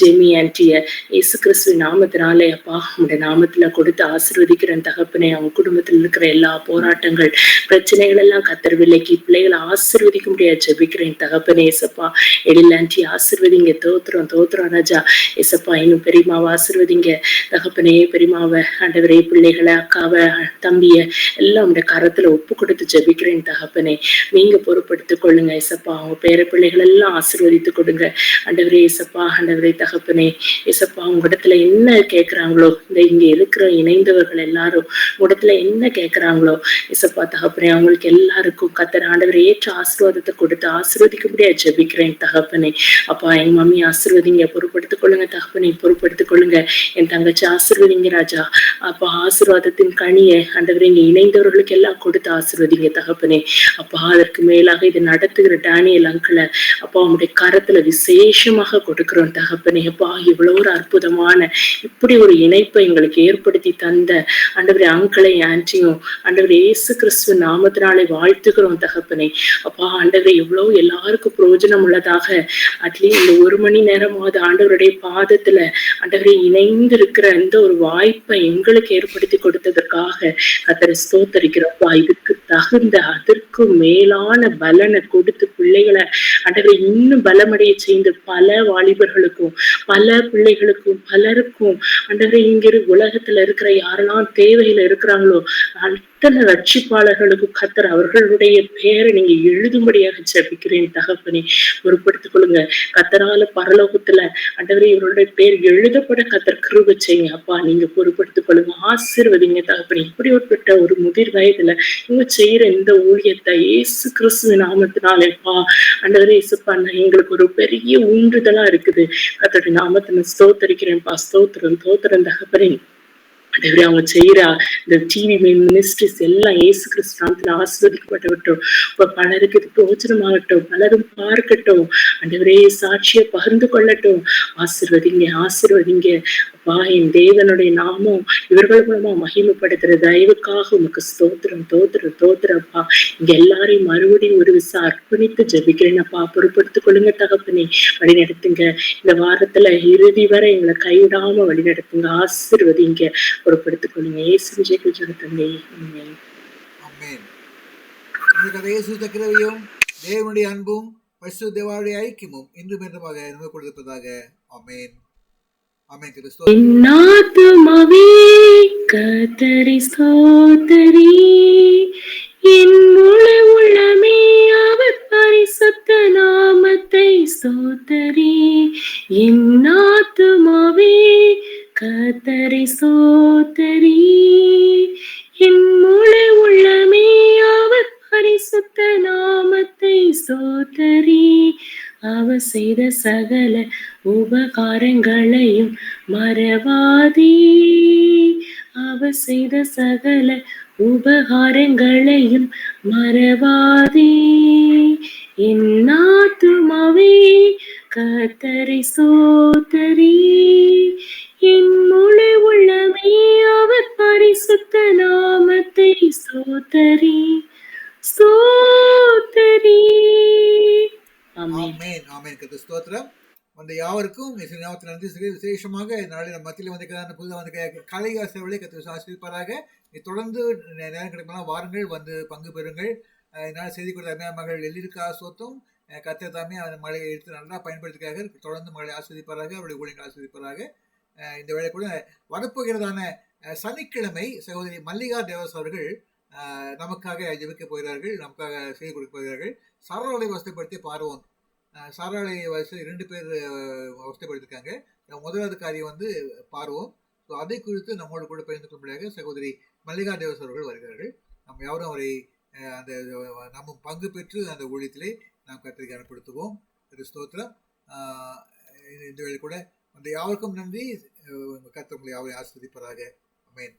ஜெமி ஆண்டிய இயேசு கிறிஸ்து நாமத்தினாலே அப்பா உங்களுடைய நாமத்துல கொடுத்து ஆசீர்வதிக்கிறேன் தகப்பனே. அவங்க குடும்பத்தில் இருக்கிற எல்லா போராட்டங்கள் பிரச்சனைகள் எல்லாம் கர்த்தர் விலைக்கு பிள்ளைகளை ஆசீர்வதிக்க முடியாது ஜெபிக்கிறேன் தகப்பனே. இயேசப்பா எழிலாண்டி ஆசீர்வதிங்க. தோத்திரம் ராஜா. இயேசப்பா இன்னும் பெரியமாவை ஆசீர்வதிங்க தகப்பனே. பெரியமாவை ஆண்டவரே, பிள்ளைகளை, அக்காவை, தம்பிய எல்லாம் உடைய கரத்துல ஒப்பு கொடுத்து ஜெபிக்கிறேன் தகப்பனே. நீங்க பொறுப்படுத்திக் கொள்ளுங்க இயேசப்பா. அவங்க பேர பிள்ளைகள் எல்லாம் ஆசீர்வதித்து கொடுங்க ஆண்டவரே. இயேசப்பா ஆண்டவரே தகப்பனே. இயேசப்பா உங்க இடத்துல என்ன கேட்கிறாங்களோ, இந்த இங்க இருக்கிற இணைந்தவர்கள் எல்லாரும் உடத்துல என்ன கேட்கிறாங்களோ இயேசப்பா தகப்பனே, அவங்களுக்கு எல்லாருக்கும் கர்த்தர் ஆண்டவர் ஏற்ற ஆசீர்வாதத்தை கொடுத்து ஆசீர்வதிக்க முடியாது ஜெபிக்கிறேன் தகப்பனே. அப்பா எங்க மம்மி ஆசீர்வதிங்க, பொறுப்படுத்திக் கொள்ளுங்க தகப்பனே, பொறுப்படுத்திக் கொள்ளுங்க. என் தங்கச்சி ஆசீர்வதிங்க ராஜா. அப்பா ஆசீர்வாதத்தின் கனியை ஆண்டவரே இங்க இணைந்தவர்களுக்கு எல்லாம் கொடுத்து ஆசீர்வதிங்க தகப்பனே. அப்பா அதற்கு மேலாக இதை நடத்துகிற டேனியல் அங்கிளை அப்பா உங்களுடைய கரத்துல விசேஷமாக கொடுக்கிறோம் தகப்பனே. அப்பா இவ்வளவு ஒரு அற்புதமான இப்படி ஒரு இணைப்பை எங்களுக்கு ஏற்படுத்தி தந்த ஆண்டவரே அங்கிளை ஆன்டியும் ஆண்டவரே இயேசு கிறிஸ்து நாமத்தினாலே வாழ்த்துக்கிறோம் தகப்பனே. அப்பா ஆண்டவரே எவ்வளவு எல்லாருக்கும் பிரயோஜனம் உள்ளதாக அட்லீஸ்ட் இந்த 1 மணி நேரமாவது ஆண்டவருடைய பாதத்துல ஆண்டவரே இணைந்து இருக்கிற இந்த ஒரு வாய்ப்பை எங்களுக்கு ஏற்படுத்தி கொடுத்ததற்காக கர்த்தரை ஸ்தோத்தரிக்கிறோம்ப்பா. இதுக்கு தகுந்த அதற்கு மேலான பலனை கொடுத்து பிள்ளைகளை ஆண்டவரை இன்னும் பலமடைய செய்து பல வாலிபர்களுக்கும் பல பிள்ளைகளுக்கும் பலருக்கும் ஆண்டவரை இங்க உலகத்துல இருக்கிற யாரெல்லாம் தேவையில இருக்கிறாங்களோ அத்தனை ரட்சிப்பாளர்களுக்கு கர்த்தர் அவர்களுடைய பெயரை நீங்க எழுதும்படியாக ஜெபிக்கிறேன் தகப்பனே. பொறுப்படுத்திக் கொள்ளுங்க. கர்த்தரால பரலோகத்துல ஆண்டவரே இவருடைய பேர் எழுதப்பட கர்த்தர் கிருபை செய்யுங்க அப்பா. நீங்க பொறுப்படுத்திக் கொள்ளுங்க, ஆசீர்வதிங்க தகப்பனே. இப்படிப்பட்ட ஒரு முதிர் வயதுல இவங்க செய்யற இந்த ஊழியத்தை இயேசு கிறிஸ்து நாமத்தினாலேப்பா ஆண்டவரே இயேசுப்பா எங்களுக்கு ஒரு பெரிய ஊன்றுதலா இருக்குது. கர்த்தருடைய நாமத்தின ஸ்தோத்தரிக்கிறேன்ப்பா. ஸ்தோத்திரம் தகப்பனே. ஆண்டவரே அவங்க செய்யற இந்த டிவி மினிஸ்ட்ரிஸ் எல்லாம் இயேசு கிறிஸ்து நாமத்துல ஆசீர்வதிக்கப்படட்டும். இப்ப பலருக்கு இது பிரயோஜனமாகட்டும், பலரும் பார்க்கட்டும் ஆண்டவரே, சாட்சியை பகிர்ந்து கொள்ளட்டும். ஆசீர்வதிங்க என் தேவனுடைய நாமம் இவர்கள் மூலமா மகிமைப்படுத்துற தயவுக்காக உமக்கு ஸ்தோத்திரம் தோத்திரம் தோத்திரப்பா. இங்க எல்லாரையும் மறுபடியும் ஒரு விசா அர்ப்பணித்து ஜெபிக்கிறேனப்பா. பொறுப்படுத்திக் கொள்ளுங்க தகப்பனே, வழி நடத்துங்க. இந்த வாரத்துல இறுதி வரை எங்களை கைவிடாம வழி நடத்துங்க, ஆசீர்வதிங்க, பொறுப்படுத்திக் கொள்ளுங்க. இயேசு ஜெபிக்கிறேன் தந்தை. ஆமென். ஆமென். இந்த கதை இயேசு கிருபையும் தேவனுடைய அன்பும் பரிசுத்த தேவனுடைய ஐக்கியமும் இன்றும் என்றுமாக நமக்கு கொடுப்பதாக. ஆமென். ஆமென். கிறிஸ்துவ என் ஆத்துமாவே கர்த்தரை ஸ்தோத்திரி, என் முழு உள்ளமே அவர் பரிசுத்த நாமத்தை ஸ்தோத்திரி. என் ஆத்துமாவே கர்த்தரை ஸ்தோத்திரி, என் முழு உள்ளமே அவர் பரிசுத்த நாமத்தை ஸ்தோத்திரி. அவர் செய்த சகல உபகாரங்களையும் மறவாதே, அவர் செய்த சகல உபகாரங்களையும் மறவாதே. என் ஆத்துமாவே கர்த்தரை ஸ்தோத்திரி, என் முழு உள்ளமே அவர் பரிசுத்த நாமத்தை ஸ்தோத்திரி ஸ்தோத்திரி. ஆமென். ஆமென். ஆமென். கர்த்தர் ஸ்தோத்திரம். அந்த யாவருக்கும் இயேசு நாமத்தில் நன்றி சொல்லி விசேஷமாக நாளில் நம்ம மத்தியில் வந்திருக்கிற புதுதாக வந்து கலை ஆசிரியர்களை கர்த்தர் ஆசீர்வதிப்பாராக. தொடர்ந்து நேரம் கிடைக்கலாம் வாருங்கள், வந்து பங்கு பெறுங்கள். இதனால் செய்தி கொடுத்த அருமையான மகள் எல்லிருக்கா சோத்தும் கர்த்தர் தாமே அந்த மழையை எடுத்து நல்லா பயன்படுத்திக்காக தொடர்ந்து மகளை ஆஸ்வதிப்பாராக, அவருடைய ஊழியர்கள் ஆஸ்வதிப்பாராக. இந்த வேளை கூட வரப்போகிறதான சனிக்கிழமை சகோதரி மல்லிகா தேவஸ் அவர்கள் நமக்காக ஜெபிக்க போகிறார்கள், நமக்காக செய்தி கொடுக்க போகிறார்கள். சரளை வசதிப்படுத்தி பார்வோம். சரளை வயசு 2 பேர் அவஸ்தைப்படுத்திருக்காங்க. முதலாவது காரியம் வந்து பார்வோம். ஸோ அதை குறித்து நம்மோடு கூட பகிர்ந்து கொள்ளும்படியாக சகோதரி மல்லிகா தேவஸ் அவர்கள் வருகிறார்கள். நம்ம யாரும் அவரை அந்த நம்ம பங்கு பெற்று அந்த ஊழியத்திலே நாம் கர்த்தருக்கு அனுப்படுத்துவோம். திரு ஸ்தோத்திரம். இந்த வேளை கூட அந்த யாருக்கும் நன்றி. கர்த்தர் உங்களை யாவரையும் ஆசீர்வதிப்பாராக. ஆமென்.